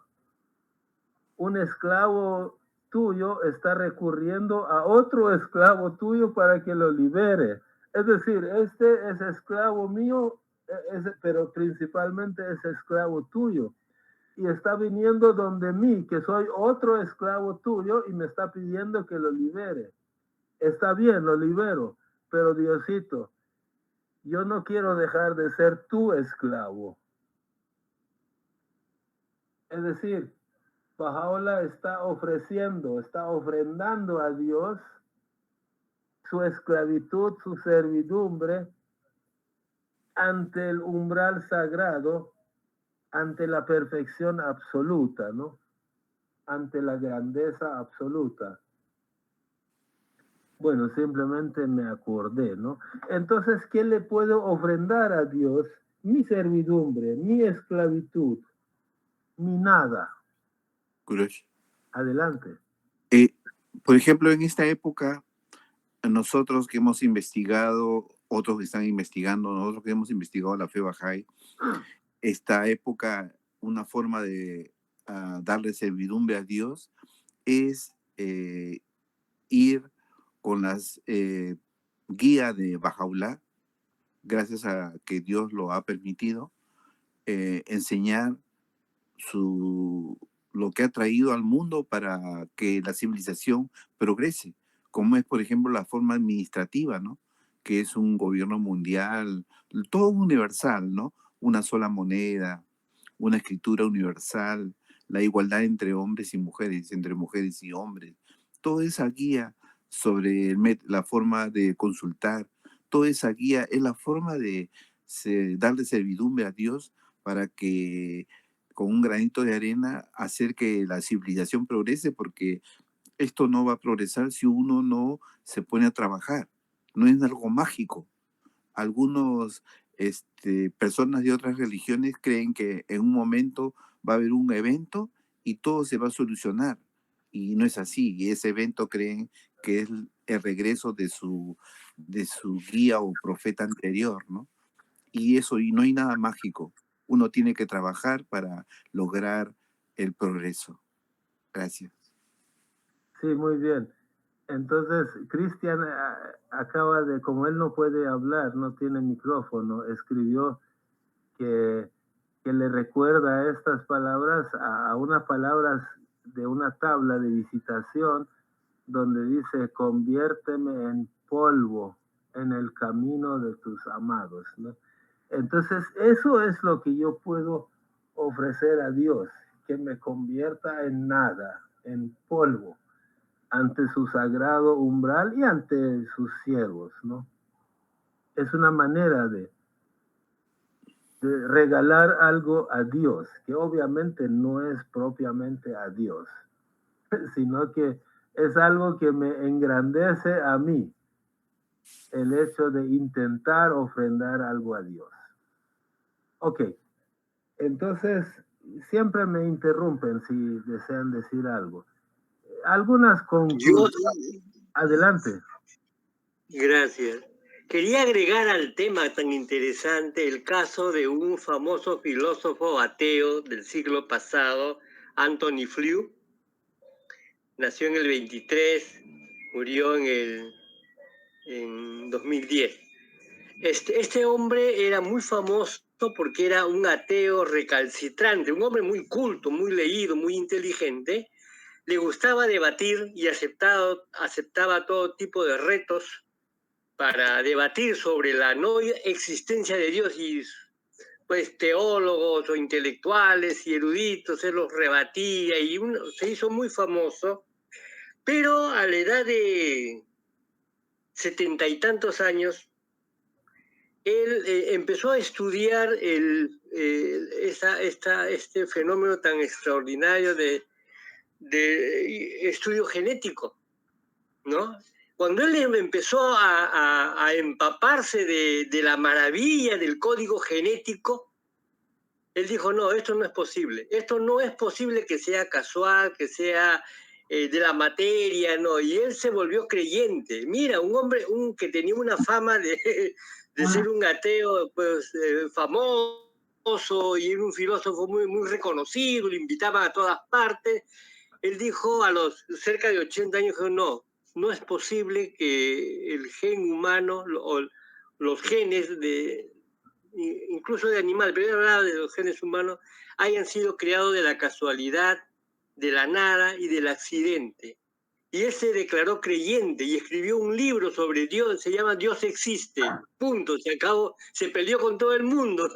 un esclavo tuyo está recurriendo a otro esclavo tuyo para que lo libere. Es decir, este es esclavo mío, pero principalmente es esclavo tuyo. Y está viniendo donde mí, que soy otro esclavo tuyo, y me está pidiendo que lo libere. Está bien, lo libero, pero Diosito, yo no quiero dejar de ser tu esclavo. Es decir, Baha'u'llah está ofrendando a Dios su esclavitud, su servidumbre ante el umbral sagrado, ante la perfección absoluta, ¿no? Ante la grandeza absoluta. Bueno, simplemente me acordé, ¿no? Entonces, ¿qué le puedo ofrendar a Dios? Mi servidumbre, mi esclavitud, mi nada. Kurosh. Adelante. Por ejemplo, en esta época, nosotros que hemos investigado, otros que están investigando, nosotros que hemos investigado la fe Bahá'í, esta época, una forma de darle servidumbre a Dios es ir con las guías de Baha'u'llah, gracias a que Dios lo ha permitido, enseñar lo que ha traído al mundo para que la civilización progrese, como es, por ejemplo, la forma administrativa, ¿no? Que es un gobierno mundial, todo universal, ¿no? Una sola moneda, una escritura universal, la igualdad entre hombres y mujeres, entre mujeres y hombres, toda esa guía sobre la forma de consultar, toda esa guía es la forma de darle servidumbre a Dios para que con un granito de arena hacer que la civilización progrese, porque esto no va a progresar si uno no se pone a trabajar. No es algo mágico. Algunos personas de otras religiones creen que en un momento va a haber un evento y todo se va a solucionar. Y no es así. Y ese evento creen que es el regreso de su guía o profeta anterior, ¿no? Y eso, y no hay nada mágico. Uno tiene que trabajar para lograr el progreso. Gracias. Sí, muy bien. Entonces, Cristian acaba de, como él no puede hablar, no tiene micrófono, escribió que le recuerda estas palabras a unas palabras de una tabla de visitación donde dice, conviérteme en polvo en el camino de tus amados, ¿no? Entonces, eso es lo que yo puedo ofrecer a Dios, que me convierta en nada, en polvo, ante su sagrado umbral y ante sus siervos, ¿no? Es una manera de regalar algo a Dios, que obviamente no es propiamente a Dios, sino que es algo que me engrandece a mí, el hecho de intentar ofrendar algo a Dios. Ok, entonces siempre me interrumpen si desean decir algo. Algunas conclusiones. Adelante. Gracias. Quería agregar al tema tan interesante el caso de un famoso filósofo ateo del siglo pasado, Anthony Flew. Nació en el 23, murió en 2010. Este hombre era muy famoso porque era un ateo recalcitrante, un hombre muy culto, muy leído, muy inteligente. Le gustaba debatir y aceptaba todo tipo de retos para debatir sobre la no existencia de Dios, y pues teólogos o intelectuales y eruditos, él los rebatía y se hizo muy famoso Pero a la edad de 70 y tantos años, él empezó a estudiar este fenómeno tan extraordinario de estudio genético, ¿no? Cuando él empezó a empaparse de la maravilla del código genético, él dijo, no, esto no es posible. Esto no es posible que sea casual, que sea de la materia, no. Y él se volvió creyente. Mira, un hombre que tenía una fama de ser un ateo pues, famoso y era un filósofo muy, muy reconocido, lo invitaban a todas partes. Él dijo a los cerca de 80 años, no, no es posible que el gen humano o los genes incluso de animal, pero hablaba de los genes humanos, hayan sido creados de la casualidad, de la nada y del accidente. Y él se declaró creyente y escribió un libro sobre Dios, se llama Dios existe, punto, se acabó, se peleó con todo el mundo,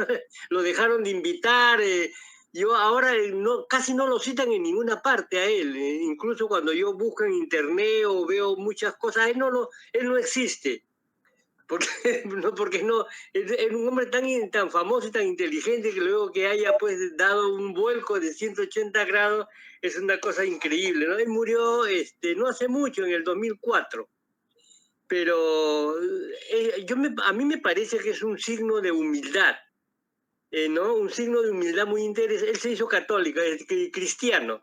lo dejaron de invitar, yo ahora casi no lo citan en ninguna parte a él, incluso cuando yo busco en internet o veo muchas cosas, él no existe. Porque no, es un hombre tan famoso y tan inteligente que luego que haya pues dado un vuelco de 180 grados es una cosa increíble, ¿no? Él murió no hace mucho, en el 2004, pero a mí me parece que es un signo de humildad, ¿no? Un signo de humildad muy interesante. Él se hizo católico, cristiano,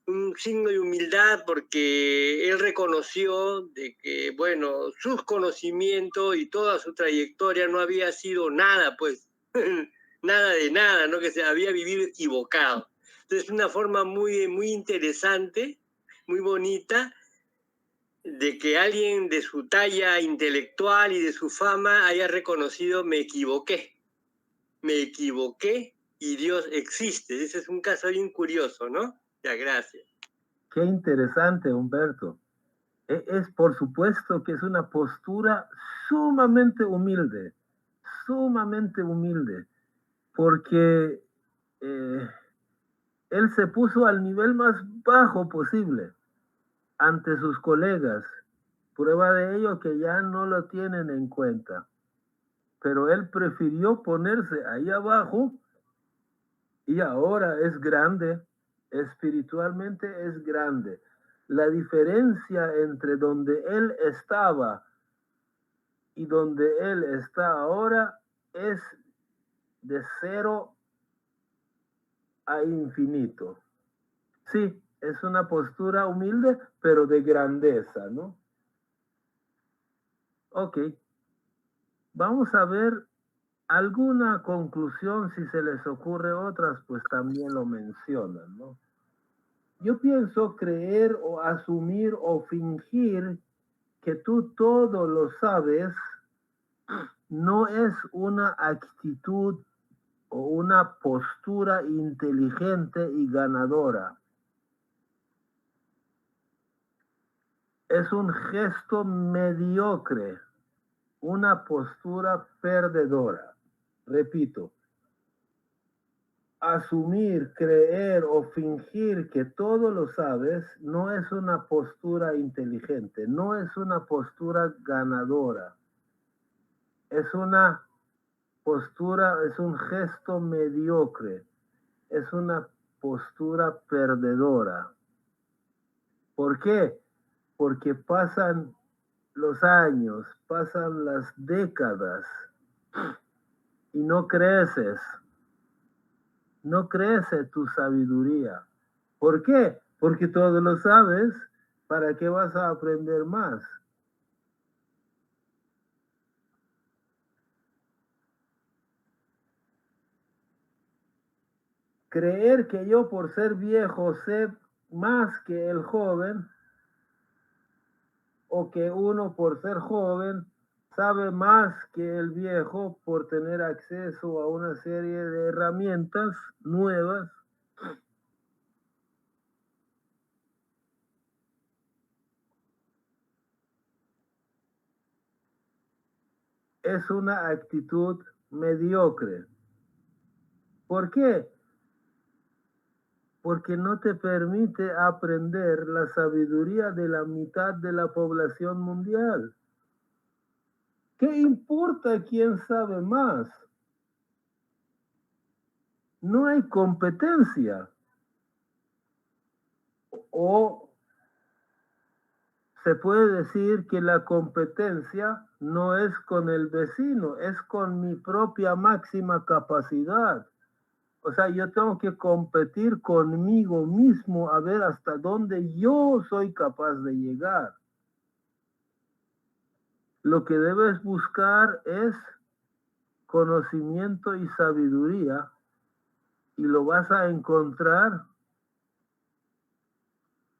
un signo de humildad porque él reconoció de que, bueno, sus conocimientos y toda su trayectoria no había sido nada, pues, nada de nada, ¿no? Que se había vivido equivocado. Entonces, una forma muy, muy interesante, muy bonita, de que alguien de su talla intelectual y de su fama haya reconocido, me equivoqué y Dios existe. Ese es un caso bien curioso, ¿no? Ya, gracias. Qué interesante, Humberto. Es por supuesto que es una postura sumamente humilde, porque él se puso al nivel más bajo posible ante sus colegas. Prueba de ello que ya no lo tienen en cuenta. Pero él prefirió ponerse ahí abajo y ahora es grande, espiritualmente es grande. La diferencia entre donde él estaba y donde él está ahora es de 0 a infinito. Sí, es una postura humilde, pero de grandeza, ¿no? Ok. Vamos a ver alguna conclusión, si se les ocurre otras, pues también lo mencionan, ¿no? Yo pienso creer o asumir o fingir que tú todo lo sabes no es una actitud o una postura inteligente y ganadora. Es un gesto mediocre, una postura perdedora. Repito, asumir, creer o fingir que todo lo sabes no es una postura inteligente, no es una postura ganadora. Es una postura, es un gesto mediocre, es una postura perdedora. ¿Por qué? Porque pasan los años, pasan las décadas y no creces. No crece tu sabiduría. ¿Por qué? Porque todo lo sabes. ¿Para qué vas a aprender más? Creer que yo por ser viejo sé más que el joven, o que uno por ser joven sabe más que el viejo por tener acceso a una serie de herramientas nuevas, es una actitud mediocre. ¿Por qué? porque no te permite aprender la sabiduría de la mitad de la población mundial. ¿Qué importa quién sabe más? No hay competencia. O se puede decir que la competencia no es con el vecino, es con mi propia máxima capacidad. O sea, yo tengo que competir conmigo mismo a ver hasta dónde yo soy capaz de llegar. Lo que debes buscar es conocimiento y sabiduría, y lo vas a encontrar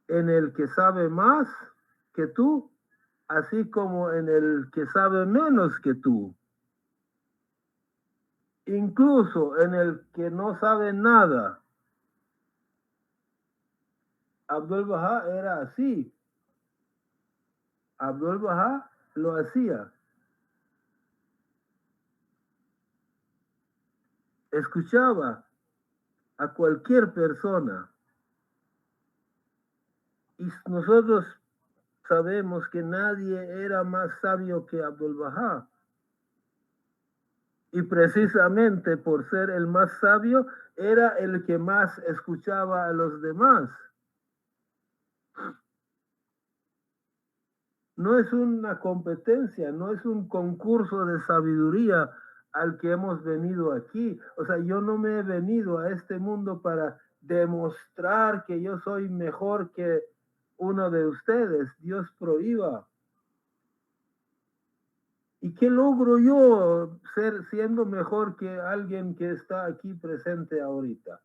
en el que sabe más que tú, así como en el que sabe menos que tú. Incluso en el que no sabe nada. Abdul Baha era así. Abdul Baha lo hacía. Escuchaba a cualquier persona. Y nosotros sabemos que nadie era más sabio que Abdul Baha. Y precisamente por ser el más sabio, era el que más escuchaba a los demás. No es una competencia, no es un concurso de sabiduría al que hemos venido aquí. O sea, yo no me he venido a este mundo para demostrar que yo soy mejor que uno de ustedes. Dios prohíba. ¿Y qué logro yo siendo mejor que alguien que está aquí presente ahorita?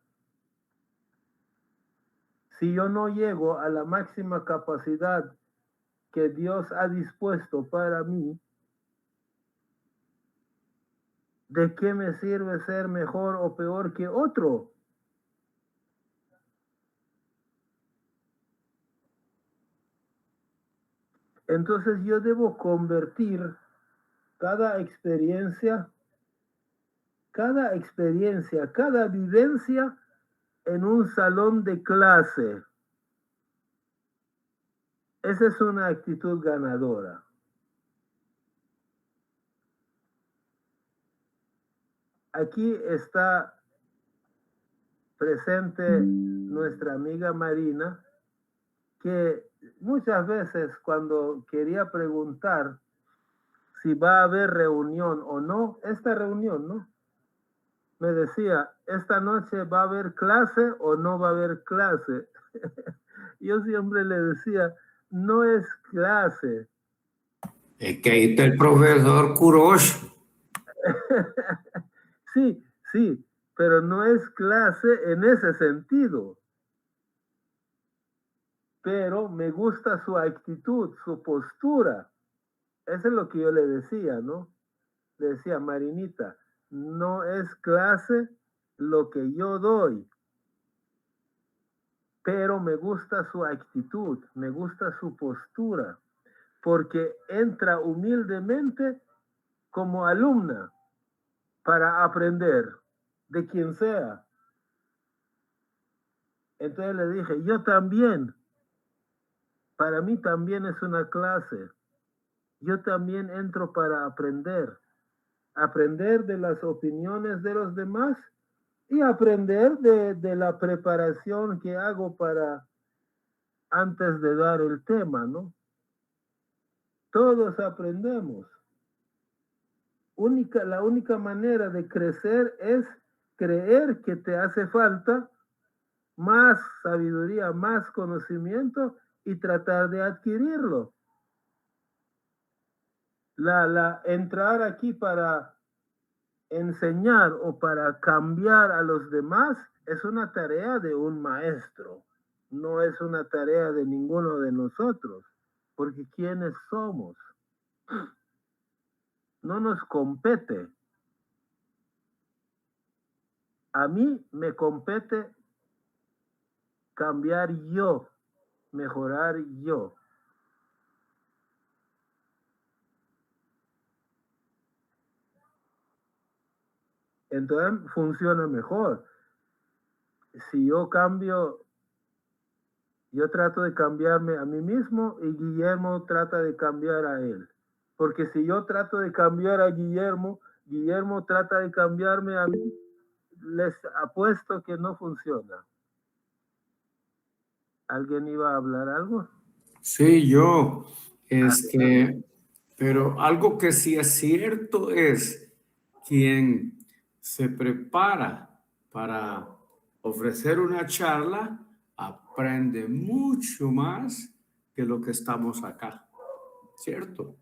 Si yo no llego a la máxima capacidad que Dios ha dispuesto para mí, ¿de qué me sirve ser mejor o peor que otro? Entonces yo debo convertir cada experiencia, cada vivencia en un salón de clase. Esa es una actitud ganadora. Aquí está presente nuestra amiga Marina, que muchas veces cuando quería preguntar si va a haber reunión o no, esta reunión, ¿no? Me decía, ¿esta noche va a haber clase o no va a haber clase? Yo siempre le decía, no es clase. Es que ahí está el profesor Kurosh. Sí, sí, pero no es clase en ese sentido. Pero me gusta su actitud, su postura. Eso es lo que yo le decía, ¿no? Le decía, Marinita, no es clase lo que yo doy, pero me gusta su actitud, me gusta su postura, porque entra humildemente como alumna para aprender de quien sea. Entonces le dije, yo también, para mí también es una clase. Yo también entro para aprender de las opiniones de los demás y aprender de la preparación que hago para antes de dar el tema, ¿no? Todos aprendemos. La única manera de crecer es creer que te hace falta más sabiduría, más conocimiento y tratar de adquirirlo. Entrar aquí para enseñar o para cambiar a los demás es una tarea de un maestro, no es una tarea de ninguno de nosotros, porque ¿quiénes somos? No nos compete. A mí me compete cambiar yo, mejorar yo. Entonces funciona mejor. si yo cambio, yo trato de cambiarme a mí mismo y Guillermo trata de cambiar a él. Porque si yo trato de cambiar a Guillermo, Guillermo trata de cambiarme a mí, les apuesto que no funciona. ¿Alguien iba a hablar algo? Sí, yo, pero algo que sí es cierto es quien se prepara para ofrecer una charla aprende mucho más que lo que estamos acá, ¿cierto?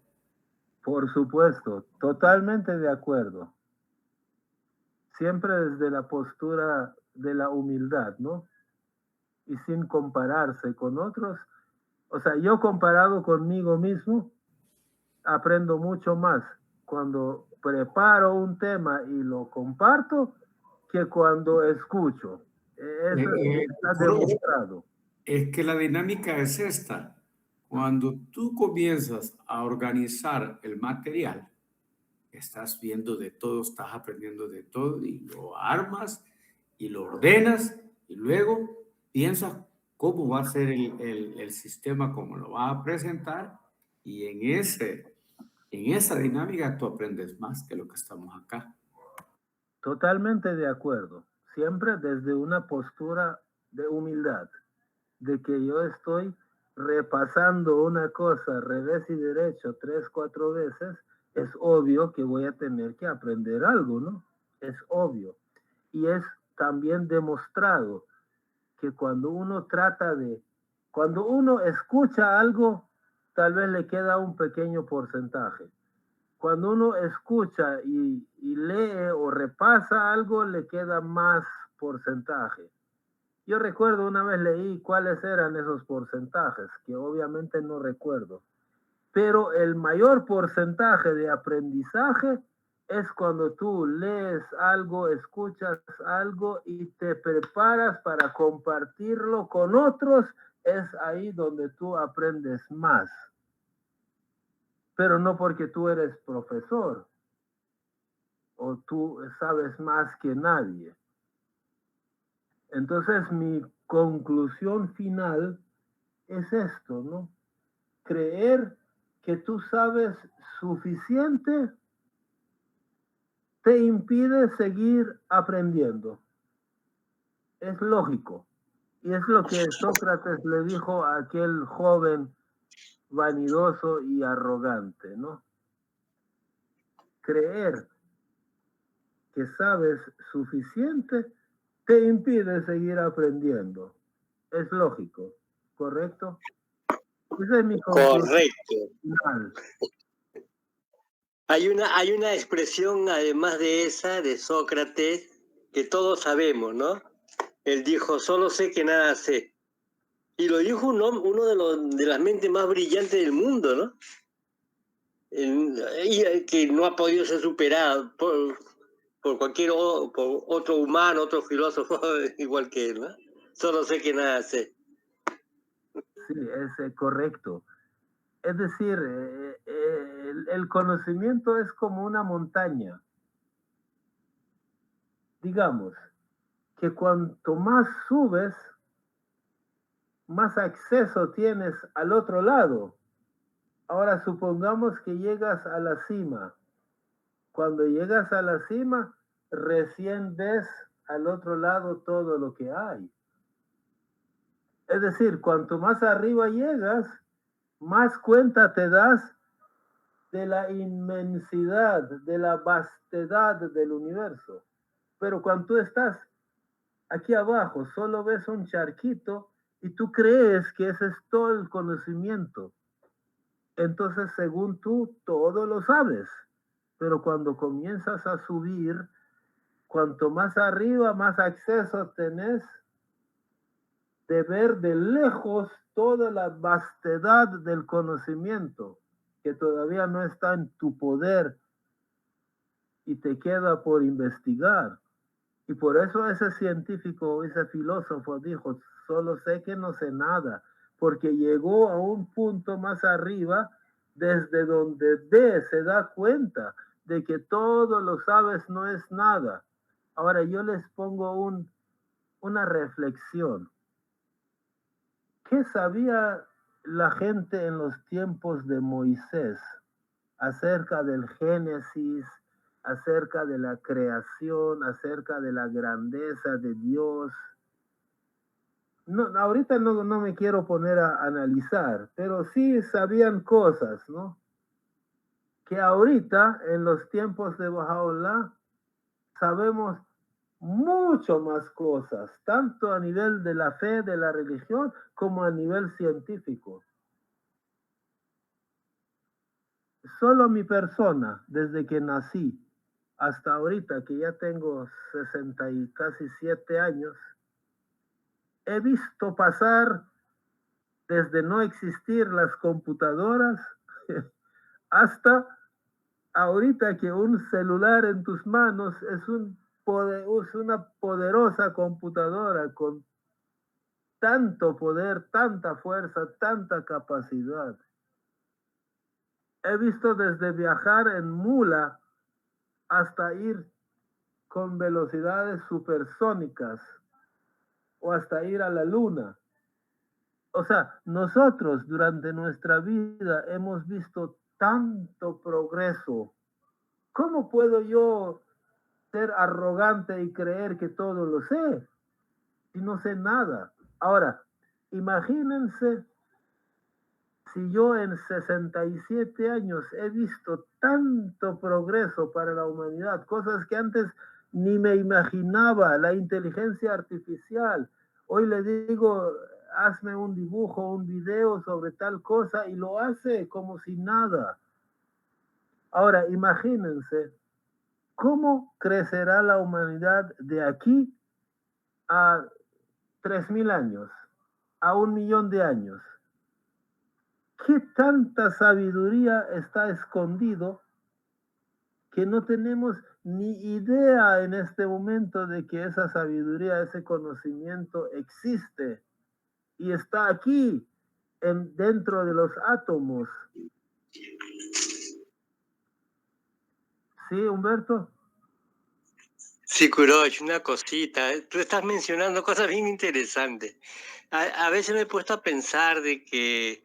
Por supuesto, totalmente de acuerdo. Siempre desde la postura de la humildad, ¿no? Y sin compararse con otros. O sea, yo comparado conmigo mismo, aprendo mucho más cuando preparo un tema y lo comparto que cuando escucho. Eso está Cruz, demostrado. es que la dinámica es esta. Cuando tú comienzas a organizar el material, estás viendo de todo, estás aprendiendo de todo y lo armas y lo ordenas y luego piensas cómo va a ser el sistema, cómo lo vas a presentar y en esa dinámica tú aprendes más que lo que estamos acá. Totalmente de acuerdo. Siempre desde una postura de humildad, de que yo estoy repasando una cosa revés y derecho 3, 4 veces, es obvio que voy a tener que aprender algo, ¿no? Es obvio. Y es también demostrado que cuando uno escucha algo, tal vez le queda un pequeño porcentaje. Cuando uno escucha y lee o repasa algo, le queda más porcentaje. Yo recuerdo una vez leí cuáles eran esos porcentajes, que obviamente no recuerdo. Pero el mayor porcentaje de aprendizaje es cuando tú lees algo, escuchas algo y te preparas para compartirlo con otros. Es ahí donde tú aprendes más. Pero no porque tú eres profesor o tú sabes más que nadie. Entonces mi conclusión final es esto, ¿no? Creer que tú sabes suficiente te impide seguir aprendiendo. Es lógico. Y es lo que Sócrates le dijo a aquel joven vanidoso y arrogante, ¿no? Creer que sabes suficiente te impide seguir aprendiendo. Es lógico, ¿correcto? Esa es mi conclusión Correcto. final. Hay una expresión, además de esa, de Sócrates, que todos sabemos, ¿no? Él dijo, solo sé que nada sé. Y lo dijo uno de las mentes más brillantes del mundo, ¿no? Y que no ha podido ser superado por por otro humano, otro filósofo igual que él, ¿no? Solo sé que nada sé. Sí, es correcto. Es decir, el conocimiento es como una montaña. Digamos que cuanto más subes, más acceso tienes al otro lado. Ahora supongamos que llegas a la cima. Cuando llegas a la cima, recién ves al otro lado todo lo que hay. Es decir, cuanto más arriba llegas, más cuenta te das de la inmensidad, de la vastedad del universo. Pero cuando tú estás aquí abajo, solo ves un charquito y tú crees que ese es todo el conocimiento. Entonces, según tú, todo lo sabes. Pero cuando comienzas a subir, cuanto más arriba, más acceso tenés de ver de lejos toda la vastedad del conocimiento que todavía no está en tu poder y te queda por investigar. Y por eso ese científico, ese filósofo dijo, solo sé que no sé nada, porque llegó a un punto más arriba desde donde ve, se da cuenta de que todo lo sabes no es nada. Ahora yo les pongo una reflexión. ¿Qué sabía la gente en los tiempos de Moisés acerca del Génesis, acerca de la creación, acerca de la grandeza de Dios? No, ahorita no me quiero poner a analizar, pero sí sabían cosas, ¿no? Que ahorita, en los tiempos de Bahá'u'lláh, sabemos mucho más cosas, tanto a nivel de la fe, de la religión, como a nivel científico. Solo mi persona, desde que nací hasta ahorita, que ya tengo 60 y casi 7 años, he visto pasar desde no existir las computadoras hasta ahorita que un celular en tus manos es una poderosa computadora con tanto poder, tanta fuerza, tanta capacidad. He visto desde viajar en mula hasta ir con velocidades supersónicas o hasta ir a la luna. O sea, nosotros durante nuestra vida hemos visto tanto progreso. ¿Cómo puedo yo ser arrogante y creer que todo lo sé si no sé nada? Ahora, imagínense si yo en 67 años he visto tanto progreso para la humanidad, cosas que antes ni me imaginaba, la inteligencia artificial. Hoy le digo, hazme un dibujo, un video sobre tal cosa y lo hace como si nada. Ahora, imagínense cómo crecerá la humanidad de aquí a 3000 años, a 1.000.000 de años. ¿Qué tanta sabiduría está escondido que no tenemos ni idea en este momento de que esa sabiduría, ese conocimiento existe y está aquí dentro de los átomos? ¿Sí, Humberto? Sí, Kurosh, una cosita. Tú estás mencionando cosas bien interesantes. A veces me he puesto a pensar de que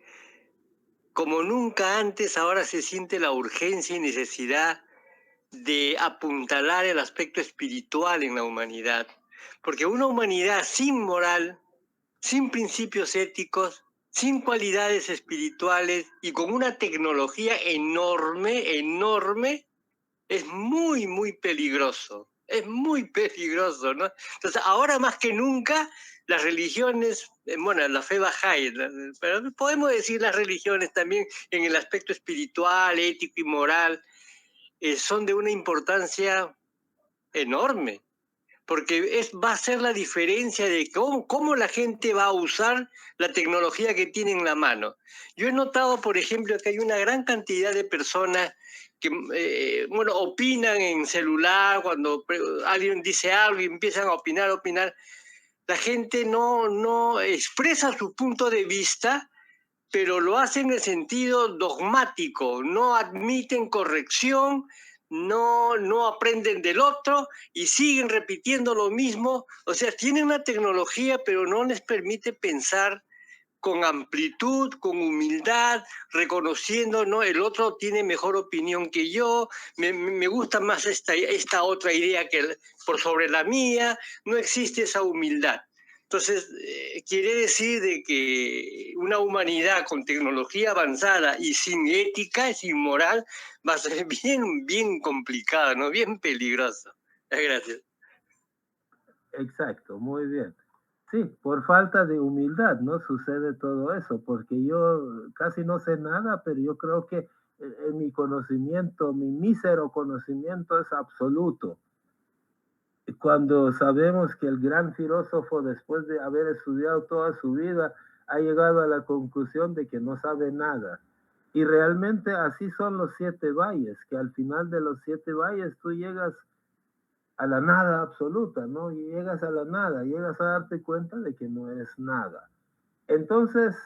como nunca antes ahora se siente la urgencia y necesidad de apuntalar el aspecto espiritual en la humanidad. Porque una humanidad sin moral, sin principios éticos, sin cualidades espirituales y con una tecnología enorme, es muy peligroso. Es muy peligroso, ¿no? Entonces, ahora más que nunca, las religiones, bueno, la fe bahá'í, pero podemos decir las religiones también en el aspecto espiritual, ético y moral, son de una importancia enorme, porque va a ser la diferencia de cómo la gente va a usar la tecnología que tiene en la mano. Yo he notado, por ejemplo, que hay una gran cantidad de personas que opinan en celular, cuando alguien dice algo y empiezan a opinar. La gente no expresa su punto de vista, pero lo hacen en el sentido dogmático, no admiten corrección, no aprenden del otro y siguen repitiendo lo mismo. O sea, tienen una tecnología, pero no les permite pensar con amplitud, con humildad, reconociendo, ¿no? El otro tiene mejor opinión que yo, me gusta más esta otra idea por sobre la mía, no existe esa humildad. Entonces, quiere decir de que una humanidad con tecnología avanzada y sin ética, sin moral, va a ser bien complicado, ¿no? Bien peligroso. Gracias. Exacto, muy bien. Sí, por falta de humildad, ¿no? Sucede todo eso, porque yo casi no sé nada, pero yo creo que mi conocimiento, mi mísero conocimiento es absoluto. Cuando sabemos que el gran filósofo, después de haber estudiado toda su vida, ha llegado a la conclusión de que no sabe nada. Y realmente así son los 7 valles, que al final de los 7 valles tú llegas a la nada absoluta, ¿no? Y llegas a la nada, llegas a darte cuenta de que no eres nada. Entonces,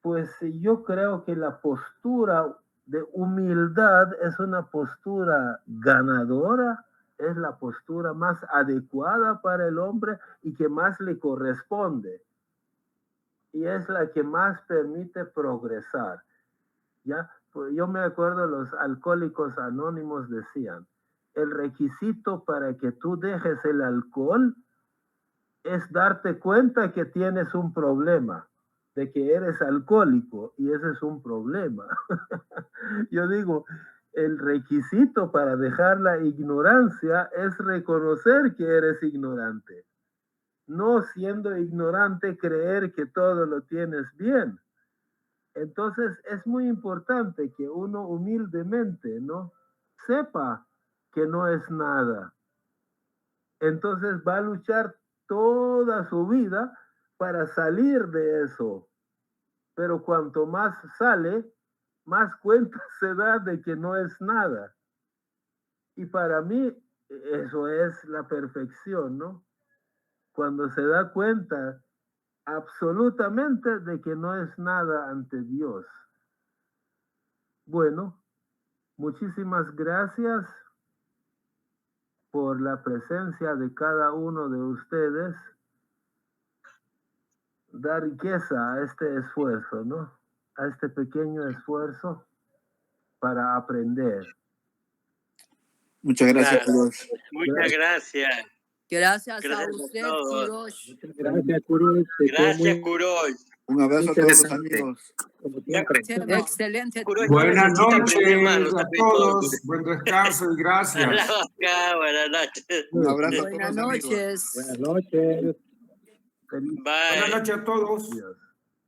pues yo creo que la postura de humildad es una postura ganadora es la postura más adecuada para el hombre y que más le corresponde. Y es la que más permite progresar. ¿Ya? Pues yo me acuerdo, los alcohólicos anónimos decían, el requisito para que tú dejes el alcohol es darte cuenta que tienes un problema, de que eres alcohólico, y ese es un problema. Yo digo, el requisito para dejar la ignorancia es reconocer que eres ignorante. No siendo ignorante creer que todo lo tienes bien. Entonces es muy importante que uno humildemente, ¿no?, sepa que no es nada. Entonces va a luchar toda su vida para salir de eso. Pero cuanto más sale, más cuenta se da de que no es nada. Y para mí eso es la perfección, ¿no? Cuando se da cuenta absolutamente de que no es nada ante Dios. Bueno, muchísimas gracias por la presencia de cada uno de ustedes. Da riqueza a este esfuerzo, ¿no? A este pequeño esfuerzo para aprender. Muchas gracias, Claro. Kurosh. Muchas gracias. Gracias a Gracias a usted, todos. Kurosh. Gracias, Kurosh. Gracias, Kurosh. Un abrazo a todos los Interesante. amigos. Como siempre. Excelente. Kurosh, Buenas necesita aprender más, noches no a sabe todo. todos. Buen descanso y gracias. Acá, buenas noches. Un abrazo a todos Buenas los amigos. noches. Buenas noches. Feliz Bye. Buenas noches a todos. Dios.